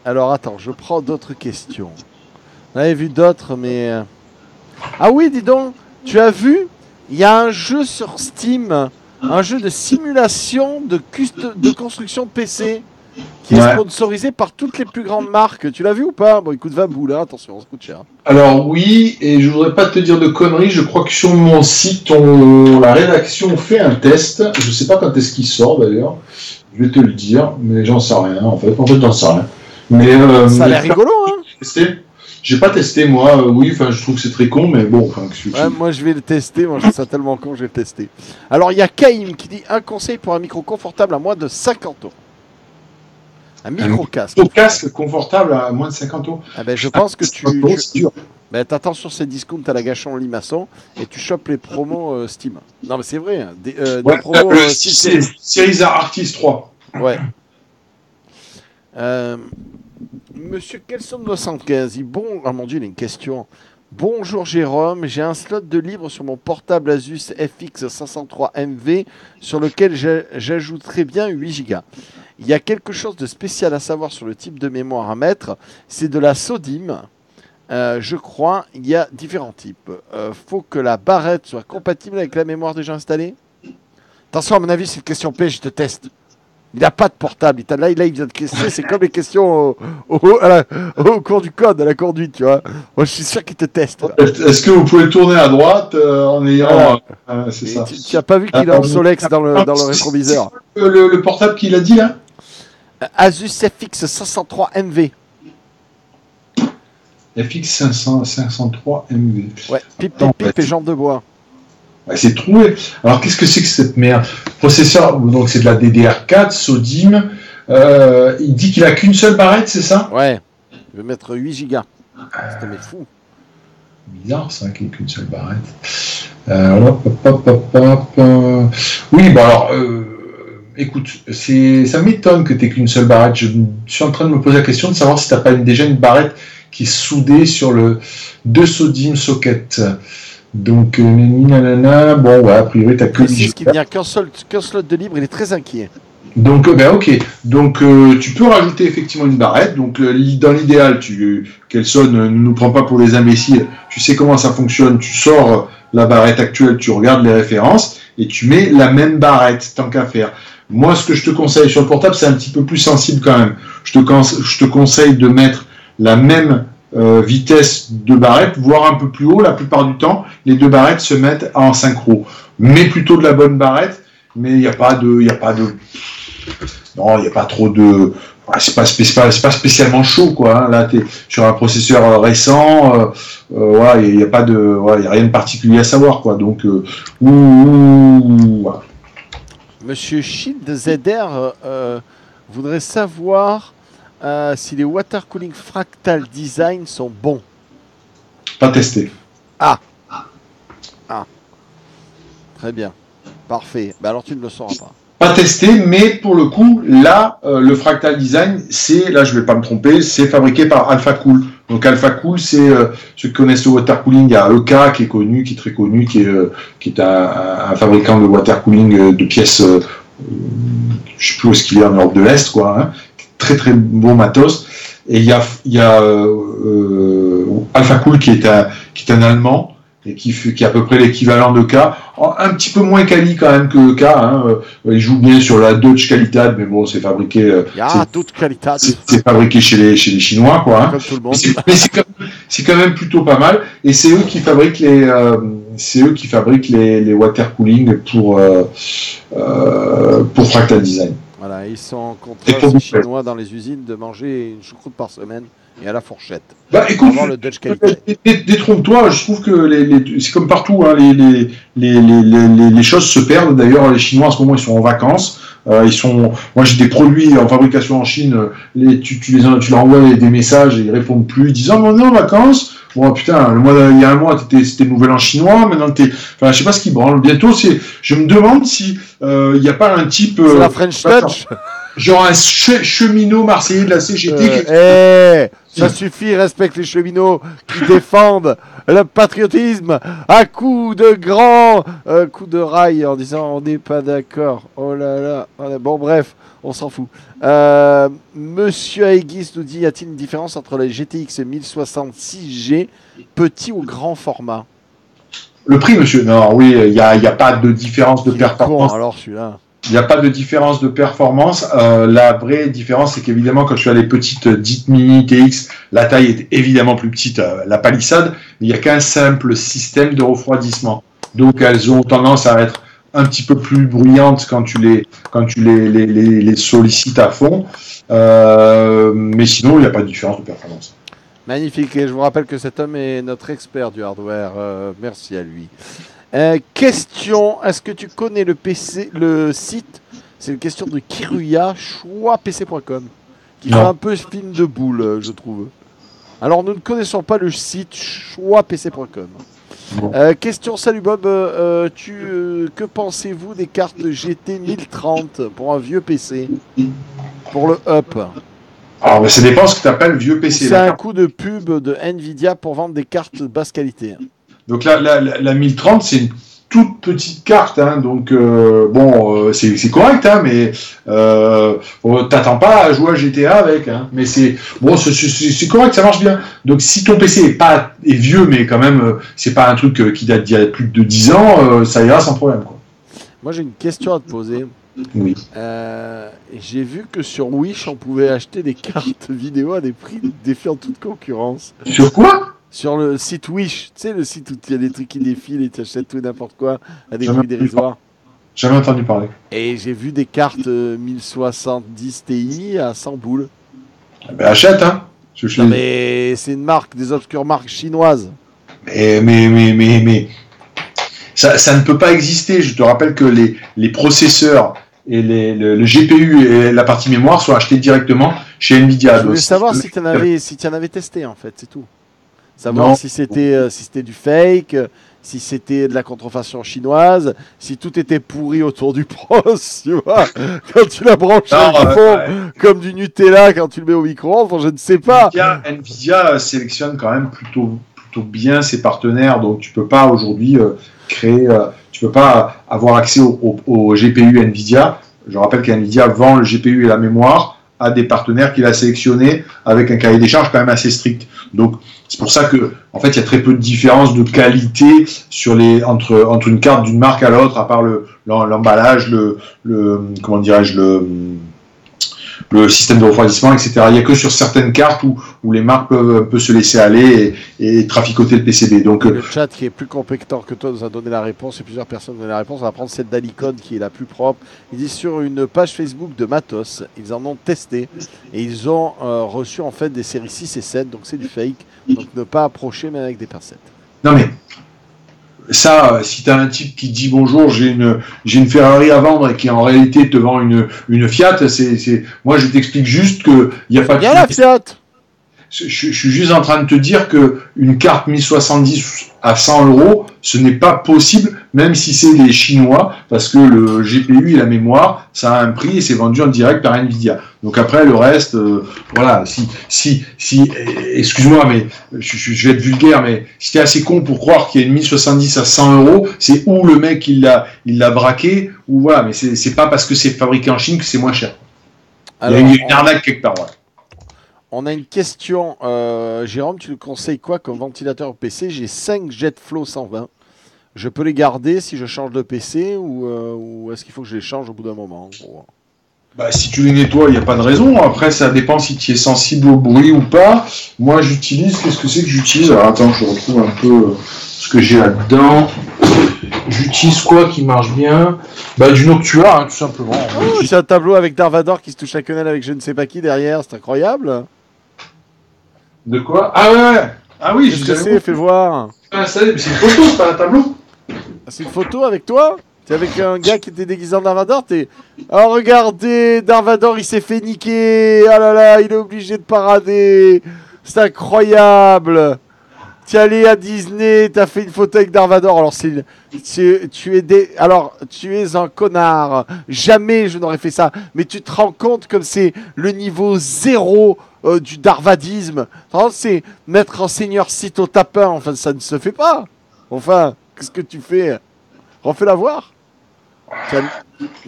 Alors, attends, je prends d'autres questions. On avait vu d'autres, mais... Ah oui, dis donc, tu as vu, il y a un jeu sur Steam, un jeu de simulation de construction de PC, qui est sponsorisé par toutes les plus grandes marques. Tu l'as vu ou pas? Bon, il coûte 20 boules, hein, attention, ça coûte cher. Alors oui, et je voudrais pas te dire de conneries, je crois que sur mon site, la rédaction fait un test. Je sais pas quand est-ce qu'il sort d'ailleurs, je vais te le dire, mais j'en sais rien en fait j'en sais rien. Mais, ça a l'air rigolo, hein. J'ai pas testé moi, je trouve que c'est très con, mais bon, moi je vais le tester, moi je trouve ça tellement con, je vais le tester. Alors il y a Kaïm qui dit un conseil pour un micro confortable à moins de 50 €. Un micro-casque. Un micro-casque confortable à moins de 50 €. Ah ben je pense que t'attends sur ces discounts à la Gachon Limaçon et tu chopes les promos Steam. Non mais c'est vrai, hein, des promos Series Artist 3. Ouais. Monsieur Kelson 915, ah mon dieu, il a une question. Bonjour Jérôme, j'ai un slot de libre sur mon portable Asus FX 503MV sur lequel j'ajouterai bien 8 Go. Il y a quelque chose de spécial à savoir sur le type de mémoire à mettre, c'est de la SODIMM. Je crois, il y a différents types. Faut que la barrette soit compatible avec la mémoire déjà installée. Attention, à mon avis, c'est une question piège, je te teste. Il n'a pas de portable. Là, il vient de questionner. C'est comme les questions au cours du code, à la conduite, tu vois. Moi, je suis sûr qu'il te teste. Est-ce que vous pouvez tourner à droite en ayant... c'est ça. Tu n'as pas vu qu'il a un Solex dans le rétroviseur. Le portable qu'il a dit, là Asus FX 503MV. FX 503MV. Ouais, pip et jambe de bois. Ouais, c'est trouvé. Alors, qu'est-ce que c'est que cette merde? Processeur, donc c'est de la DDR4, SODIMM. Il dit qu'il a qu'une seule barrette, c'est ça? Ouais. Il veut mettre 8 Go. C'est fou. Bizarre, ça, qu'il n'y ait qu'une seule barrette. Oui, bon alors, écoute, ça m'étonne que tu n'aies qu'une seule barrette. Je suis en train de me poser la question de savoir si tu n'as pas déjà une barrette qui est soudée sur le 2 SODIMM socket. Donc, bon, ouais, a priori, t'as que... Il qu'il n'y a qu'un slot de libre, il est très inquiet. Donc, ok. Donc, tu peux rajouter effectivement une barrette. Donc, dans l'idéal, Kelson ne nous prend pas pour des imbéciles. Tu sais comment ça fonctionne. Tu sors la barrette actuelle, tu regardes les références et tu mets la même barrette, tant qu'à faire. Moi, ce que je te conseille sur le portable, c'est un petit peu plus sensible quand même. Je te conseille de mettre la même vitesse de barrette, voire un peu plus haut. La plupart du temps, les deux barrettes se mettent en synchro. Mais plutôt de la bonne barrette, mais il n'y a pas de, non, il n'y a pas trop de, c'est pas spécialement chaud, quoi. Hein. Là, tu es sur un processeur récent, voilà, il n'y a pas de, voilà, il y a rien de particulier à savoir, quoi. Donc, voilà. Monsieur Shield ZR voudrait savoir si les water cooling fractal design sont bons. Pas testé. Ah. Très bien. Parfait. Ben alors tu ne le sauras pas. Pas testé, mais pour le coup, là, le fractal design, là je vais pas me tromper, c'est fabriqué par AlphaCool. Donc AlphaCool, c'est ceux qui connaissent le water cooling, il y a EK qui est très connu, qui est un fabricant de water cooling de pièces, je sais plus où est-ce qu'il est en Europe de l'Est, quoi. Hein, très très bon matos. Et il y a AlphaCool qui est un Allemand et qui est à peu près l'équivalent de K, un petit peu moins quali quand même que K. Hein. Il joue bien sur la Deutsche Qualität, mais bon, c'est fabriqué. C'est fabriqué chez les Chinois, quoi. Hein. Comme tout le monde. Mais c'est quand même plutôt pas mal. Et c'est eux qui fabriquent les water cooling pour Fractal Design. Voilà, ils sont en contrat ces Chinois dans les usines de manger une choucroute par semaine et à la fourchette. Bah écoute, le Dutch Qualité. Détrompe-toi, je trouve que c'est comme partout, hein, les choses se perdent. D'ailleurs, les Chinois en ce moment ils sont en vacances. Moi j'ai des produits en fabrication en Chine, tu leur envoies des messages et ils répondent plus, ils disent oh on est en vacances. Bon putain, il y a un mois c'était le nouvel an chinois, maintenant je sais pas ce qui branle. Bientôt je me demande si il n'y a pas un type. C'est la French Touch. Genre un cheminot marseillais de la CGT. Ça suffit, respecte les cheminots qui défendent le patriotisme à coups de grands coups de rail en disant on n'est pas d'accord. Oh là là. Bon bref, on s'en fout. Monsieur Aegis nous dit, y a-t-il une différence entre les GTX 1066G petit ou grand format? Le prix, monsieur? Non, oui, il n'y a pas de différence de performance. Con, alors celui-là. Il n'y a pas de différence de performance. La vraie différence, c'est qu'évidemment, quand tu as les petites dites mini TX, la taille est évidemment plus petite, la palissade, mais il n'y a qu'un simple système de refroidissement. Donc, elles ont tendance à être un petit peu plus bruyantes quand tu les sollicites à fond. Mais sinon, il n'y a pas de différence de performance. Magnifique. Et je vous rappelle que cet homme est notre expert du hardware. Merci à lui. Question, est-ce que tu connais le site? C'est une question de Kiruya, choixpc.com, qui fait un peu film de boule, je trouve. Alors, nous ne connaissons pas le site choixpc.com. Question, salut Bob, que pensez-vous des cartes GT 1030 pour un vieux PC? Pour le Up. Alors, ça dépend ce que tu appelles vieux PC. C'est un coup de pub de Nvidia pour vendre des cartes basse qualité. Donc là, la 1030, c'est une toute petite carte, hein, donc c'est correct, hein, mais t'attends pas à jouer à GTA avec, hein, mais c'est correct, ça marche bien. Donc si ton PC est vieux, mais quand même c'est pas un truc qui date d'il y a plus de 10 ans, ça ira sans problème, quoi. Moi j'ai une question à te poser. Oui. J'ai vu que sur Wish on pouvait acheter des cartes vidéo à des prix défiant toute concurrence. Sur quoi? Sur le site Wish, tu sais, le site où il y a des trucs qui défilent et tu achètes tout et n'importe quoi à des prix dérisoires. Jamais entendu parler. Et j'ai vu des cartes 1070 Ti à 100 boules. Ben achète, hein. Non, mais c'est une marque, des obscures marques chinoises. Mais ça ne peut pas exister. Je te rappelle que les processeurs et le GPU et la partie mémoire sont achetés directement chez Nvidia. Je voulais savoir si tu en avais testé, en fait, c'est tout. Savoir si c'était du fake, si c'était de la contrefaçon chinoise, si tout était pourri autour du pros, tu vois, quand tu la branches au fond, comme du Nutella quand tu le mets au micro-ondes, je ne sais pas. Nvidia sélectionne quand même plutôt bien ses partenaires, donc tu peux pas aujourd'hui tu peux pas avoir accès au GPU Nvidia. Je rappelle qu'Nvidia vend le GPU et la mémoire à des partenaires qu'il a sélectionnés avec un cahier des charges quand même assez strict. Donc c'est pour ça que en fait il y a très peu de différence de qualité entre une carte d'une marque à l'autre, à part l'emballage, comment dirais-je, le système de refroidissement, etc. Il n'y a que sur certaines cartes où les marques peuvent se laisser aller et traficoter le PCB. Donc, le chat qui est plus compétent que toi nous a donné la réponse et plusieurs personnes ont donné la réponse. On va prendre celle d'Alicon qui est la plus propre. Il dit sur une page Facebook de Matos, ils en ont testé et ils ont reçu en fait des séries 6 et 7, donc c'est du fake. Donc ne pas approcher même avec des pincettes. Non mais ça, si tu as un type qui dit bonjour, j'ai une Ferrari à vendre et qui en réalité te vend une Fiat, moi je t'explique juste que il y a pas de la Fiat. Je suis juste en train de te dire que une carte 1070 à 100 €, ce n'est pas possible, même si c'est des Chinois, parce que le GPU et la mémoire, ça a un prix et c'est vendu en direct par Nvidia. Donc après, le reste, voilà, si excuse-moi, mais je vais être vulgaire, mais si t'es assez con pour croire qu'il y a une 1070 à 100 €, c'est où le mec il l'a braqué, ou voilà, mais c'est pas parce que c'est fabriqué en Chine que c'est moins cher. Alors, il y a une arnaque quelque part, ouais. On a une question. Jérôme, tu nous conseilles quoi comme ventilateur PC? J'ai 5 JetFlow 120. Je peux les garder si je change de PC ou est-ce qu'il faut que je les change au bout d'un moment? Bah, si tu les nettoies, il n'y a pas de raison. Après, ça dépend si tu es sensible au bruit ou pas. Moi, j'utilise... Qu'est-ce que c'est que j'utilise? Alors, attends, je retrouve un peu ce que j'ai là-dedans. J'utilise quoi qui marche bien? Bah, du Noctua, hein, tout simplement. Oh, c'est un tableau avec Darvador qui se touche la quenelle avec je ne sais pas qui derrière. C'est incroyable. De quoi? Ah ouais. Ah oui, qu'est-ce que c'est? Fais voir. C'est une photo, c'est pas un tableau. C'est une photo avec toi? T'es avec un gars qui était déguisé en Darvador? Oh, regardez, Darvador, il s'est fait niquer. Ah là là, il est obligé de parader. C'est incroyable. T'es allé à Disney, t'as fait une photo avec Darvador. Alors, tu es un connard. Jamais je n'aurais fait ça. Mais tu te rends compte comme c'est le niveau 0 du darvadisme. C'est mettre un seigneur site au tapin. Enfin, ça ne se fait pas. Enfin, qu'est-ce que tu fais? Refais-la voir. Non,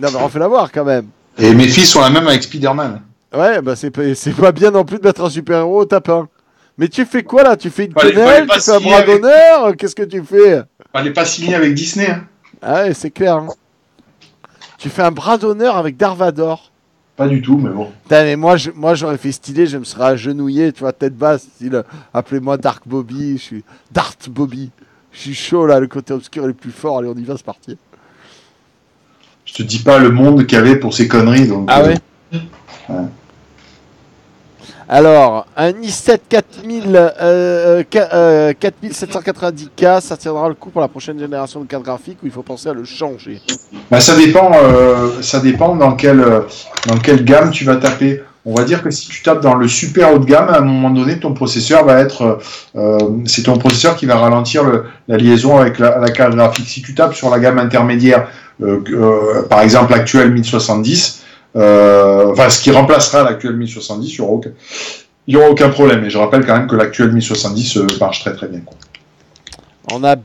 mais refais-la voir quand même. Et mes fils sont la même avec Spider-Man. Ouais, bah c'est pas bien non plus de mettre un super-héros au tapin. Mais tu fais quoi là? Tu fais une quenelle? Tu fais un bras d'honneur? Qu'est-ce que tu fais? Fallait pas signer avec Disney. Hein. Ah ouais, c'est clair. Hein. Tu fais un bras d'honneur avec Darvador. Pas du tout, mais bon. Putain, mais moi j'aurais fait stylé, je me serais agenouillé, tu vois, tête basse, style, appelez-moi Dark Bobby, je suis Darth Bobby. Je suis chaud là, le côté obscur est le plus fort, allez on y va, c'est parti. Je te dis pas le monde qu'il y avait pour ces conneries, donc... Ah ouais, ouais. Alors, un i7 4790K, ça tiendra le coup pour la prochaine génération de cartes graphiques ou il faut penser à le changer? Bah, ça dépend dans quelle gamme tu vas taper. On va dire que si tu tapes dans le super haut de gamme, à un moment donné, ton processeur va être... c'est ton processeur qui va ralentir la liaison avec la carte graphique. Si tu tapes sur la gamme intermédiaire, par exemple l'actuel 1070, enfin ce qui remplacera l'actuel 1070, il n'y aura aucun problème. Et je rappelle quand même que l'actuel 1070 marche très très bien. Quoi. On a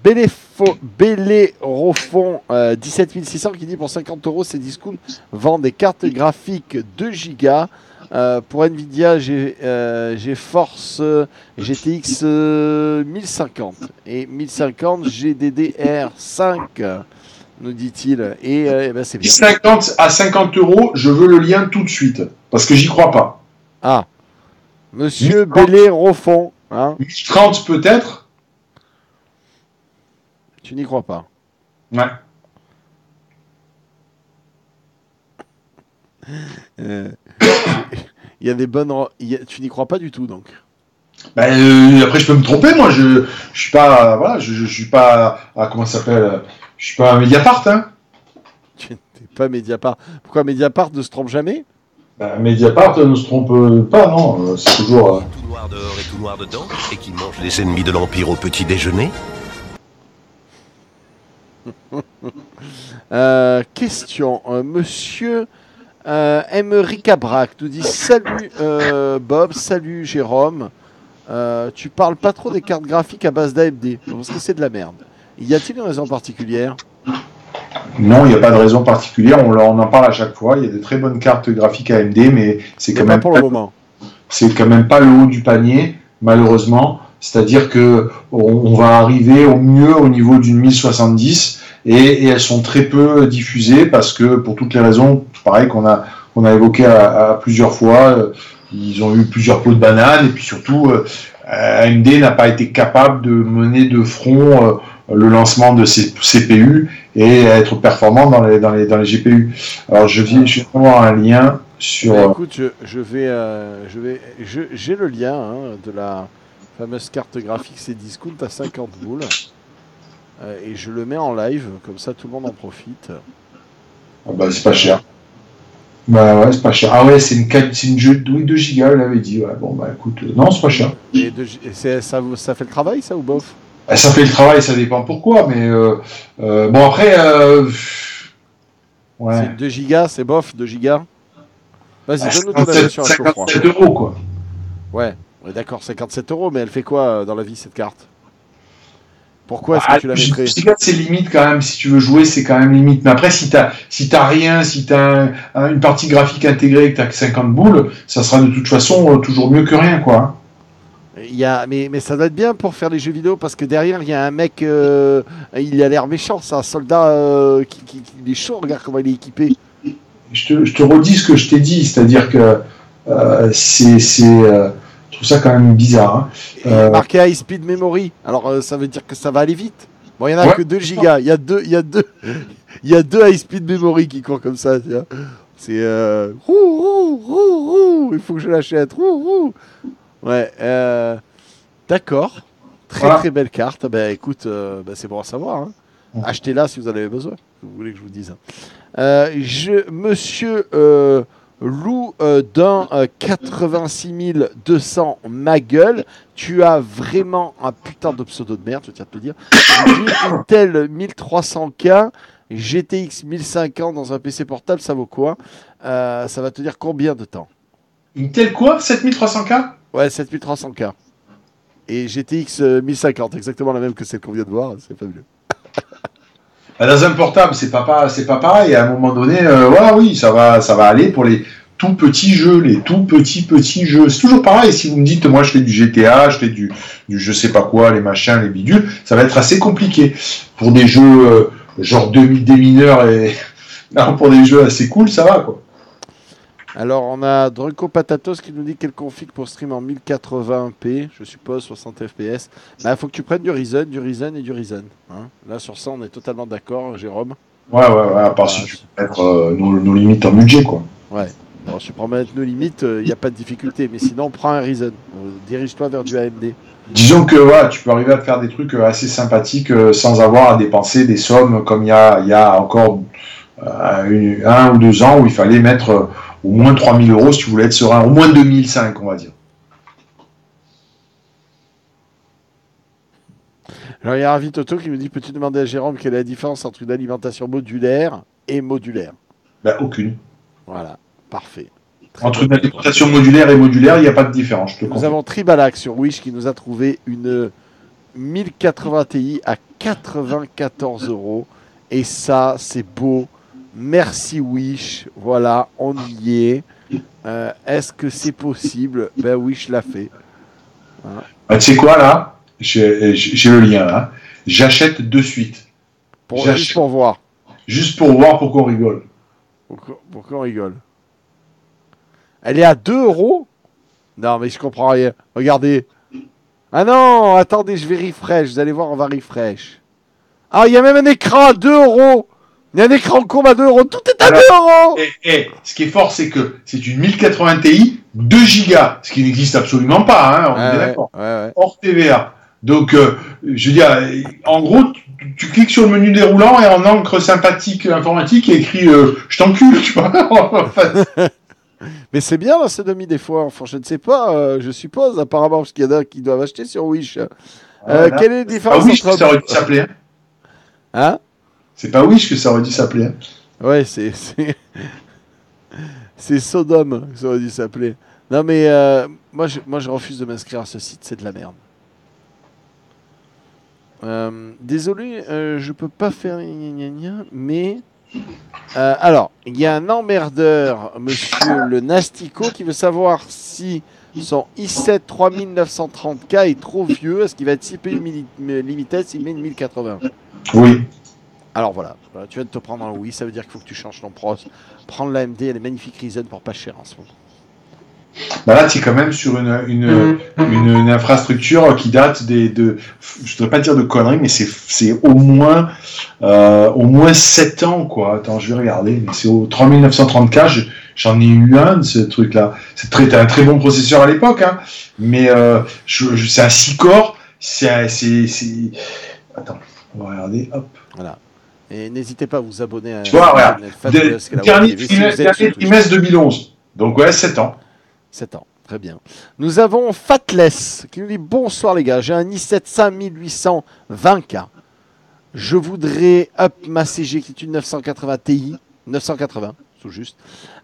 Belérofon 17600 qui dit pour 50 € ces Discount vendent des cartes graphiques 2 Go. Pour Nvidia, j'ai GeForce GTX 1050 et 1050 GDDR5, nous dit-il. Et ben c'est bien. 50 à 50 €, je veux le lien tout de suite parce que j'y crois pas. Ah, Monsieur Belérofon, hein. 30 peut-être. Tu n'y crois pas? Ouais. Il y a des bonnes. Tu n'y crois pas du tout donc. Ben, après je peux me tromper, moi je suis pas voilà, je suis pas comment ça s'appelle, je suis pas un Mediapart hein. Tu n'es pas Mediapart. Pourquoi Mediapart ne se trompe jamais? Ben, Mediapart ne se trompe pas non, c'est toujours tout noir dehors et tout noir dedans et qui mange les ennemis de l'Empire au petit déjeuner. Question, monsieur Emery Cabrac nous dit salut Bob, salut Jérôme. Tu parles pas trop des cartes graphiques à base d'AMD parce que c'est de la merde. Y a-t-il une raison particulière? Non, il n'y a pas de raison particulière. On en parle à chaque fois. Il y a de très bonnes cartes graphiques AMD, mais c'est quand même pour le moment. C'est quand même pas le haut du panier, malheureusement. C'est-à-dire que on va arriver au mieux au niveau d'une 1070 et elles sont très peu diffusées parce que pour toutes les raisons, pareil qu'on a évoquées à plusieurs fois, ils ont eu plusieurs pots de banane et puis surtout AMD n'a pas été capable de mener de front le lancement de ces CPU et être performant dans les GPU. Alors je vais avoir un lien sur. Bah, écoute, j'ai le lien de la fameuse carte graphique Cdiscount à 50 boules et je le mets en live, comme ça tout le monde en profite. Oh bah, c'est pas cher. Bah ouais, c'est pas cher. Ah ouais, c'est une jeu de 2 gigas, elle avait dit. Ouais, bon bah écoute, non, c'est pas cher. Et ça fait le travail, ça, ou bof? Ça fait le travail, ça dépend pourquoi, mais bon après, ouais. C'est 2 gigas, c'est bof, 2 gigas. Vas-y, donne-nous ton avis sur un chaud froid. 57 € quoi. Ouais, d'accord, 57 €, mais elle fait quoi dans la vie, cette carte? Pourquoi est-ce que tu la mettrais? C'est limite quand même, si tu veux jouer, c'est quand même limite. Mais après, si t'as rien, si t'as une partie graphique intégrée et que t'as que 50 boules, ça sera de toute façon toujours mieux que rien, quoi. Mais ça doit être bien pour faire les jeux vidéo, parce que derrière, il y a un mec, il a l'air méchant, c'est un soldat qui est chaud, regarde comment il est équipé. Je te redis ce que je t'ai dit, c'est-à-dire que je trouve ça quand même bizarre. Hein. Marqué High Speed Memory, alors ça veut dire que ça va aller vite. Bon, il n'y en a que 2 gigas, il y a deux High Speed Memory qui courent comme ça. Tu vois. C'est il faut que je l'achète. Ouais, d'accord. Très belle carte. Ben écoute, c'est bon à savoir. Hein. Achetez-la si vous en avez besoin. Vous voulez que je vous dise. Monsieur Lou d'un 86 200 ma gueule, tu as vraiment un putain de pseudo de merde, je tiens à te le dire. Intel 1300K, GTX 1050 dans un PC portable, ça vaut quoi? Ça va te dire combien de temps? Intel quoi? 7300K? Ouais, 7300K. Et GTX 1050, exactement la même que celle qu'on vient de voir, c'est fabuleux. Dans un portable, c'est pas pareil. À un moment donné, voilà, oui, ça va aller pour les tout petits jeux, les tout petits jeux. C'est toujours pareil. Si vous me dites, moi, je fais du GTA, je fais du je sais pas quoi, les machins, les bidules, ça va être assez compliqué. Pour des jeux genre des mineurs et non, pour des jeux assez cool, ça va quoi. Alors, on a Drunko Patatos qui nous dit quel config pour stream en 1080p, je suppose, 60 fps. Il faut que tu prennes du Ryzen et du Ryzen. Hein. Là, sur ça, on est totalement d'accord, Jérôme. Ouais, à part si tu peux mettre nos limites en budget, quoi. Ouais, alors si tu prends mettre nos limites, il n'y a pas de difficulté. Mais sinon, prends un Ryzen. Dirige-toi vers du AMD. Disons que voilà, tu peux arriver à faire des trucs assez sympathiques sans avoir à dépenser des sommes comme il y a encore 1 ou 2 ans où il fallait mettre au moins 3 000 € si tu voulais être serein, au moins 2005 on va dire. Alors il y a Ravi Toto qui nous dit, peux-tu demander à Jérôme quelle est la différence entre une alimentation modulaire et modulaire? Aucune. Voilà, parfait. Entre une alimentation modulaire et modulaire, il n'y a pas de différence. Nous avons Tribalac sur Wish qui nous a trouvé une 1080 Ti à 94 €. Et ça, c'est beau. Merci Wish. Voilà, on y est. Est-ce que c'est possible? Ben Wish l'a fait. Hein. Tu sais quoi là? J'ai le lien là. J'achète de suite. Juste pour voir. Juste pour voir pourquoi on rigole. Pourquoi on rigole? Elle est à 2 €? Non, mais je comprends rien. Regardez. Ah non, attendez, je vais refresh. Vous allez voir, on va refresh. Ah, il y a même un écran à 2 €. Il y a un écran combe à 2 €. Tout est à 2 €. Ce qui est fort, c'est que c'est une 1080 Ti, 2 gigas, ce qui n'existe absolument pas, hein, on est d'accord. Ouais. Hors TVA. Donc, je veux dire, en gros, tu cliques sur le menu déroulant et en encre sympathique informatique, il y a écrit je t'encule, tu vois. Mais c'est bien là, ce demi des fois. Enfin, je ne sais pas, je suppose, apparemment, parce qu'il y en a qui doivent acheter sur Wish. Quelle est la différence Wish que ça aurait dû s'appeler. Hein? C'est pas Wish que ça aurait dû s'appeler. Hein. Ouais, c'est Sodome que ça aurait dû s'appeler. Non, mais moi, je refuse de m'inscrire à ce site, c'est de la merde. Désolé, je peux pas faire mais alors il y a un emmerdeur, monsieur le Nastico, qui veut savoir si son i7 3930K est trop vieux. Est-ce qu'il va être CPU limited s'il met une 1080? Oui. Alors voilà, tu viens de te prendre un oui, ça veut dire qu'il faut que tu changes ton pros. Prendre l'AMD, elle est magnifique Ryzen pour pas cher en ce moment. Bah là, tu es quand même sur une infrastructure qui date je ne voudrais pas dire de conneries, mais c'est au moins 7 ans, quoi. Attends, je vais regarder, mais c'est au 3930K, j'en ai eu un de ce truc-là. C'était un très bon processeur à l'époque, hein, mais c'est un 6 corps, Attends, on va regarder, hop. Voilà. Et n'hésitez pas à vous abonner à... Tu vois, regarde, dernier trimestre 2011, donc ouais, 7 ans. 7 ans, très bien. Nous avons Fatless qui nous dit bonsoir les gars, j'ai un i7 5820K. Je voudrais up ma CG qui est une 980 Ti, 980 tout juste.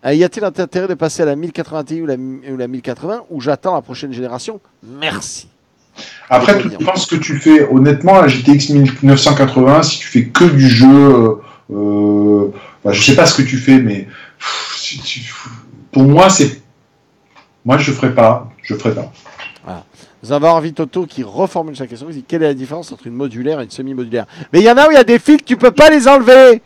Y a-t-il intérêt de passer à la 1080 Ti ou la 1080 ou j'attends la prochaine génération? Merci. Après, tout dépend ce que tu fais. Honnêtement, la GTX 1980, si tu fais que du jeu, je sais pas ce que tu fais, mais pour moi, moi, je ferai pas. Voilà. Nous avons Arvi Toto qui reformule sa question. Il dit quelle est la différence entre une modulaire et une semi-modulaire? Mais il y en a où il y a des fils que tu peux pas les enlever.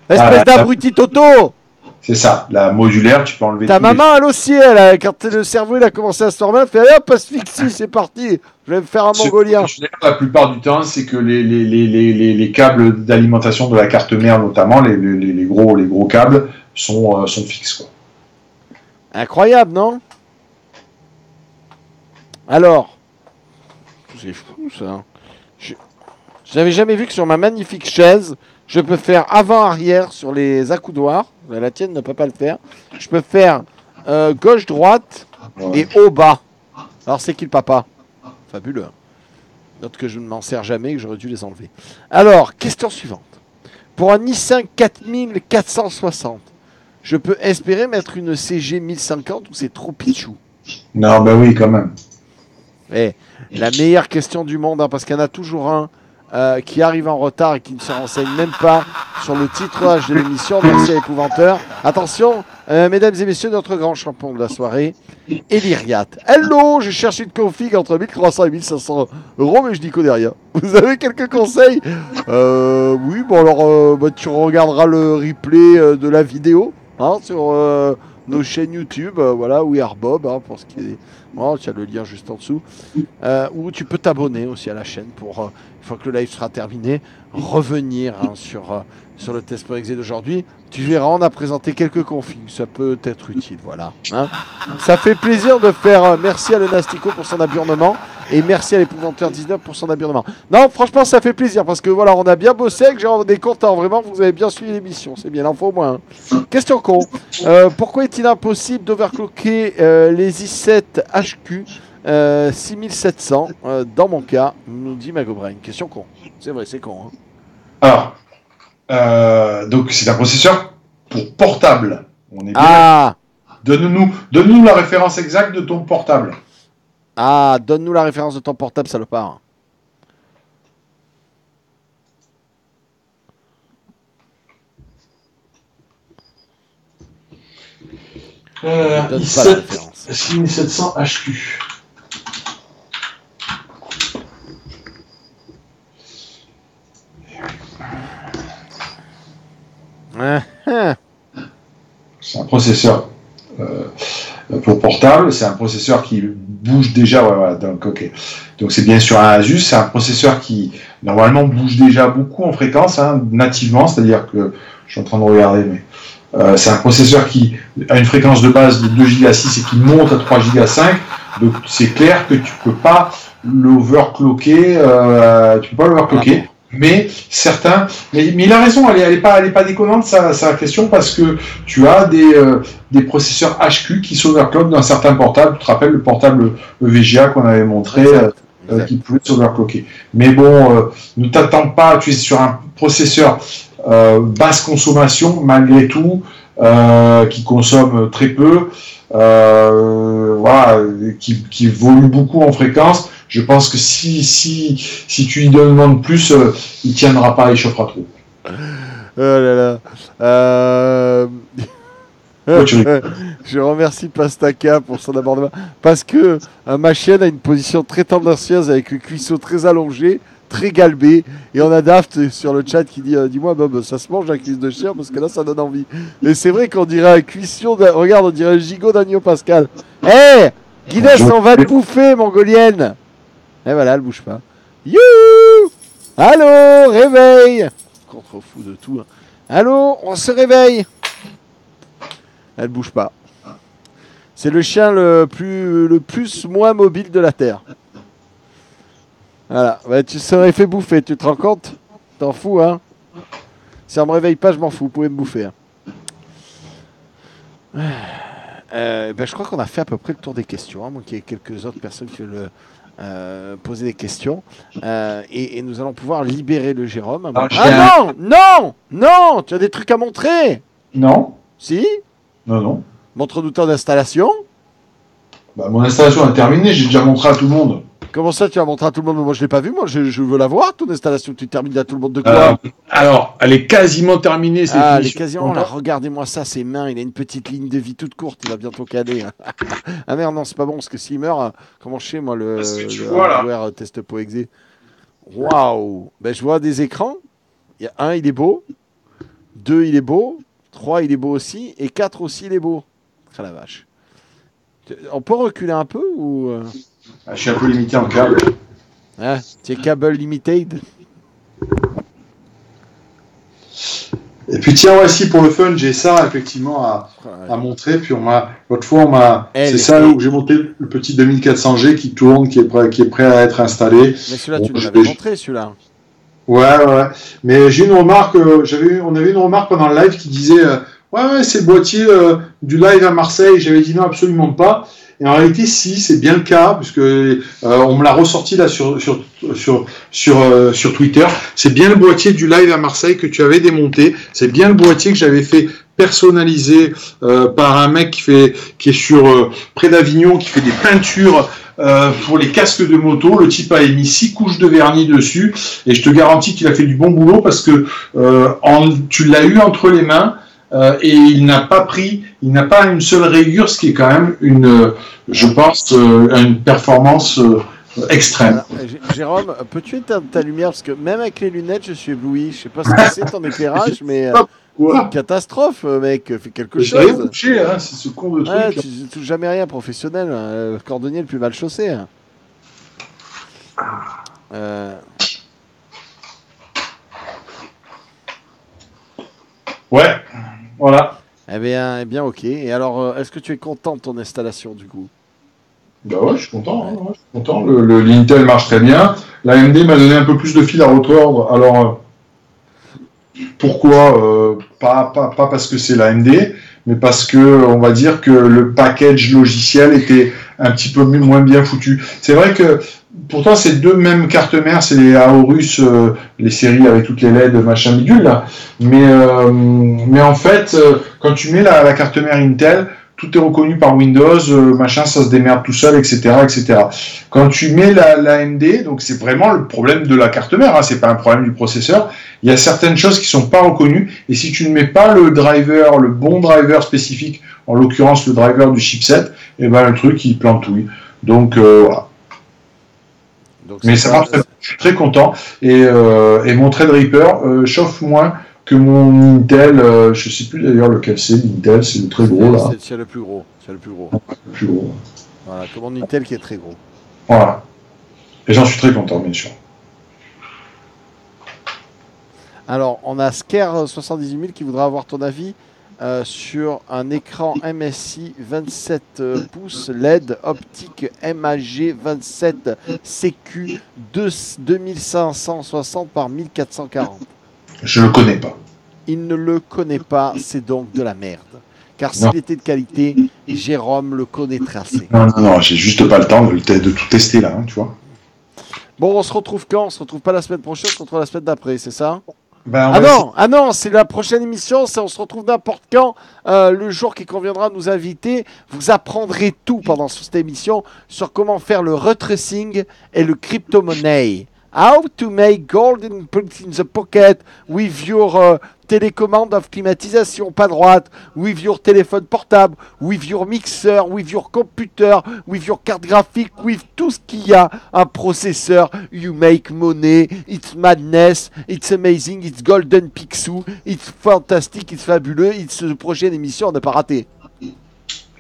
Espèce d'abruti Toto. C'est ça. La modulaire, tu peux enlever. Ta maman, elle aussi, quand le cerveau il a commencé à se former, elle fait hop, asphyxie, c'est parti. Je vais me faire un mongolien. La plupart du temps, c'est que les câbles d'alimentation de la carte mère, notamment les gros câbles, sont fixes, quoi. Incroyable, non? Alors, c'est fou ça. J'avais jamais vu que sur ma magnifique chaise, je peux faire avant-arrière sur les accoudoirs. La tienne ne peut pas le faire. Je peux faire gauche-droite et haut-bas. Alors c'est qui le papa? Fabuleux. Note que je ne m'en sers jamais et que j'aurais dû les enlever. Alors, question suivante. Pour un i5 4460, je peux espérer mettre une CG 1050 ou c'est trop pichou? Non, bah oui, quand même. La meilleure question du monde, hein, parce qu'il y en a toujours un qui arrive en retard et qui ne se renseigne même pas sur le titrage de l'émission. Merci à l'épouvanteur. Attention, mesdames et messieurs, notre grand champion de la soirée, Eliriat. Hello, je cherche une config entre 1300 et 1500 euros, mais je n'y connais rien. Vous avez quelques conseils? Oui, bon alors, tu regarderas le replay de la vidéo hein, sur nos chaînes YouTube, voilà, We Are Bob, hein, pour ce qui est... Oh, tu as le lien juste en dessous. Ou tu peux t'abonner aussi à la chaîne pour, une fois que le live sera terminé, revenir hein, sur le test.exe d'aujourd'hui. Tu verras, on a présenté quelques configs, ça peut être utile, voilà. Hein. Ça fait plaisir de faire... merci à le Nastico pour son abonnement et merci à l'épouvanteur 19 pour son abonnement. Non, franchement, ça fait plaisir parce que voilà, on a bien bossé, que on est content, vraiment, vous avez bien suivi l'émission, c'est bien, il en faut au moins. Hein. Question con. Pourquoi est-il impossible d'overclocker les i7 HQ 6700 dans mon cas, nous dit Magobrain. Question con. C'est vrai, c'est con. Hein. Alors, donc c'est un processeur pour portable. On est bien. Ah. Donne-nous la référence exacte de ton portable. Ah, donne-nous la référence de ton portable, salopard. i7 6700 HQ. C'est un processeur pour portable, c'est un processeur qui bouge déjà, ouais, voilà, donc ok. Donc c'est bien sûr un Asus, c'est un processeur qui normalement bouge déjà beaucoup en fréquence, hein, nativement, c'est-à-dire que je suis en train de regarder, mais c'est un processeur qui a une fréquence de base de 2 Go 6 et qui monte à 3 Go 5, donc c'est clair que tu peux pas l'overclocker, mais certains, mais il a raison, elle est pas déconnante sa question parce que tu as des processeurs HQ qui s'overclockent dans certains portables. Tu te rappelles le portable VGA qu'on avait montré qui pouvait s'overclocker. Mais bon, ne t'attends pas, tu es sur un processeur basse consommation malgré tout, qui consomme très peu, voilà, qui évolue beaucoup en fréquence. Je pense que si tu lui demandes plus, il tiendra pas, il chauffera trop. Oh là là. Je remercie Pastaka pour son abordement. Parce que ma chienne a une position très tendancieuse avec le cuisseau très allongé, très galbé. Et on a Daft sur le chat qui dit dis-moi Bob, ça se mange la cuisse de chien parce que là ça donne envie. Et c'est vrai qu'on dirait cuisson. Regarde, on dirait un gigot d'agneau Pascal. Hé hey, Guinness, on va te bouffer, mongolienne. Et voilà, elle bouge pas. Youhou. Allô, réveil. Contre-fou de tout. Hein. Allô, on se réveille. Elle bouge pas. C'est le chien le plus moins mobile de la Terre. Voilà, bah, tu serais fait bouffer, tu te rends compte? T'en fous, hein? Si on me réveille pas, je m'en fous, vous pouvez me bouffer. Hein. Je crois qu'on a fait à peu près le tour des questions, hein, moi qu'il y ait quelques autres personnes qui veulent poser des questions. Et nous allons pouvoir libérer le Jérôme. Non, tu as des trucs à montrer? Non. Si? Non. Montre-nous ton installation. Bah, mon installation est terminée, j'ai déjà montré à tout le monde. Comment ça, tu vas montrer à tout le monde? Moi, je l'ai pas vu. Moi, je veux la voir, ton installation. Tu termines à tout le monde de quoi? Alors, elle est quasiment terminée. Elle est quasiment là. Regardez-moi ça, ses mains. Il a une petite ligne de vie toute courte. Il va bientôt caler. Ah merde, non, c'est pas bon. Parce que s'il meurt, comment je sais, moi, le hardware test PoExe. Waouh! Ben, je vois des écrans. Il y a 1, il est beau. 2, il est beau. 3, il est beau aussi. Et 4 aussi, il est beau. Ah la vache. On peut reculer un peu ou... Je suis un peu limité en câble. Ah, tu es câble limited. Et puis tiens, voici pour le fun, j'ai ça effectivement à montrer. Puis l'autre fois, on m'a. C'est ça où j'ai monté le petit 2400G qui tourne, qui est prêt à être installé. Mais celui-là, tu nous l'avais montré, celui-là. Ouais. Mais j'ai une remarque. On avait une remarque pendant le live qui disait ouais, c'est le boîtier du live à Marseille. J'avais dit non, absolument pas. Et en réalité, si, c'est bien le cas, puisque on me l'a ressorti là sur Twitter. C'est bien le boîtier du live à Marseille que tu avais démonté. C'est bien le boîtier que j'avais fait personnaliser par un mec qui est sur près d'Avignon, qui fait des peintures pour les casques de moto. Le type a mis 6 couches de vernis dessus, et je te garantis qu'il a fait du bon boulot parce que tu l'as eu entre les mains. Et il n'a pas une seule rayure, ce qui est quand même je pense, une performance extrême. Voilà. Jérôme, peux-tu éteindre ta lumière? Parce que même avec les lunettes, je suis ébloui. Je sais pas ce que c'est ton éclairage, mais c'est une catastrophe, mec. Fais quelque chose. J'ai rien touché, hein, c'est ce con de truc. Ouais, tu ne touches jamais rien, professionnel. Le cordonnier le plus mal chaussé. Hein. Ouais. Voilà. Eh bien, ok. Et alors, est-ce que tu es content de ton installation, du coup? Bah ouais, je suis content. Ouais. Je suis content. L'Intel marche très bien. L'AMD m'a donné un peu plus de fil à retordre. Alors, pourquoi pas parce que c'est l'AMD, mais parce que on va dire que le package logiciel était un petit peu moins bien foutu. C'est vrai que pourtant, ces deux mêmes cartes mères, c'est les Aorus, les séries avec toutes les LED, machin bidule, là. Mais en fait, quand tu mets la carte mère Intel, tout est reconnu par Windows, machin, ça se démerde tout seul, etc. Quand tu mets la AMD, donc c'est vraiment le problème de la carte mère, hein, c'est pas un problème du processeur. Il y a certaines choses qui sont pas reconnues, et si tu ne mets pas le bon driver spécifique, en l'occurrence le driver du chipset, et ben le truc il plantouille. Donc voilà. Mais ça marche, je suis très content. Et mon Threadripper chauffe moins que mon Intel. Je sais plus d'ailleurs lequel c'est. L'Intel, c'est le très gros là. C'est le plus gros. Le plus gros. Voilà, comme mon Intel qui est très gros. Voilà. Et j'en suis très content, bien sûr. Alors, on a Scare 78 000 qui voudra avoir ton avis sur un écran MSI 27 pouces LED optique MAG 27 CQ 2560 par 1440. Je le connais pas. Il ne le connaît pas, c'est donc de la merde. Car s'il était de qualité, Jérôme le connaîtrait assez. Non, j'ai juste pas le temps de tout tester là, hein, tu vois. Bon, on se retrouve quand? On se retrouve pas la semaine prochaine, on se retrouve la semaine d'après, c'est ça? Ben, non, c'est la prochaine émission, on se retrouve n'importe quand, le jour qui conviendra de nous inviter. Vous apprendrez tout pendant cette émission sur comment faire le retracing et le crypto-monnaie. How to make gold in the pocket with your télécommande of climatisation, pas droite, with your téléphone portable, with your mixer, with your computer, with your carte graphique, with tout ce qu'il y a, un processeur, you make money, it's madness, it's amazing, it's golden pixou, it's fantastic, it's fabuleux, it's prochaine émission, on n'a pas raté.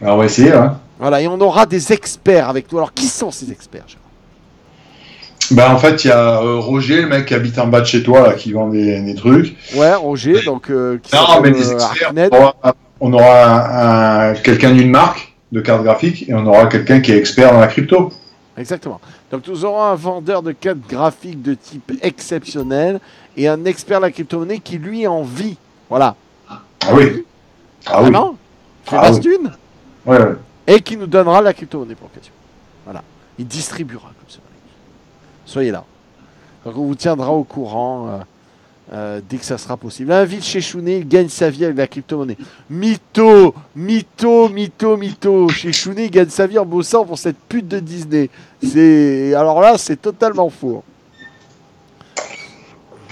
Alors, on va essayer, hein. Voilà, et on aura des experts avec nous. Alors, qui sont ces experts, Jérôme ? Bah, en fait, il y a Roger, le mec qui habite en bas de chez toi, là, qui vend des trucs. Ouais, Roger, donc... qui non, mais des experts, on aura quelqu'un d'une marque de carte graphique et on aura quelqu'un qui est expert dans la crypto. Exactement. Donc, nous aurons un vendeur de cartes graphiques de type exceptionnel et un expert de la crypto-monnaie qui, lui, en vit. Voilà. Ah oui. Ah oui. Non, fait ah oui. Ouais, ouais. Et qui nous donnera la crypto-monnaie pour l'occasion. Voilà. Il distribuera comme ça. Soyez là. Donc on vous tiendra au courant dès que ça sera possible. Invite chez Chounet, il gagne sa vie avec la crypto-monnaie. Mytho, mytho, mytho, mytho. Chez Chounet, il gagne sa vie en bossant pour cette pute de Disney. Alors là, c'est totalement faux.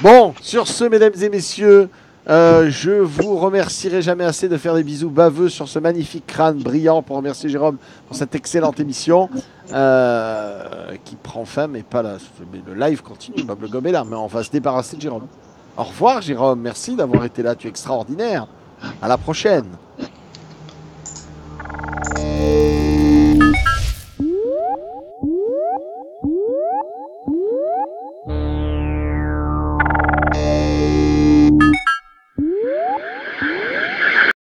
Bon, sur ce, mesdames et messieurs, je vous remercierai jamais assez de faire des bisous baveux sur ce magnifique crâne brillant pour remercier Jérôme pour cette excellente émission qui prend fin, mais pas là. Le live continue, le gobe est là, mais on va se débarrasser de Jérôme. Au revoir Jérôme, merci d'avoir été là, tu es extraordinaire. À la prochaine.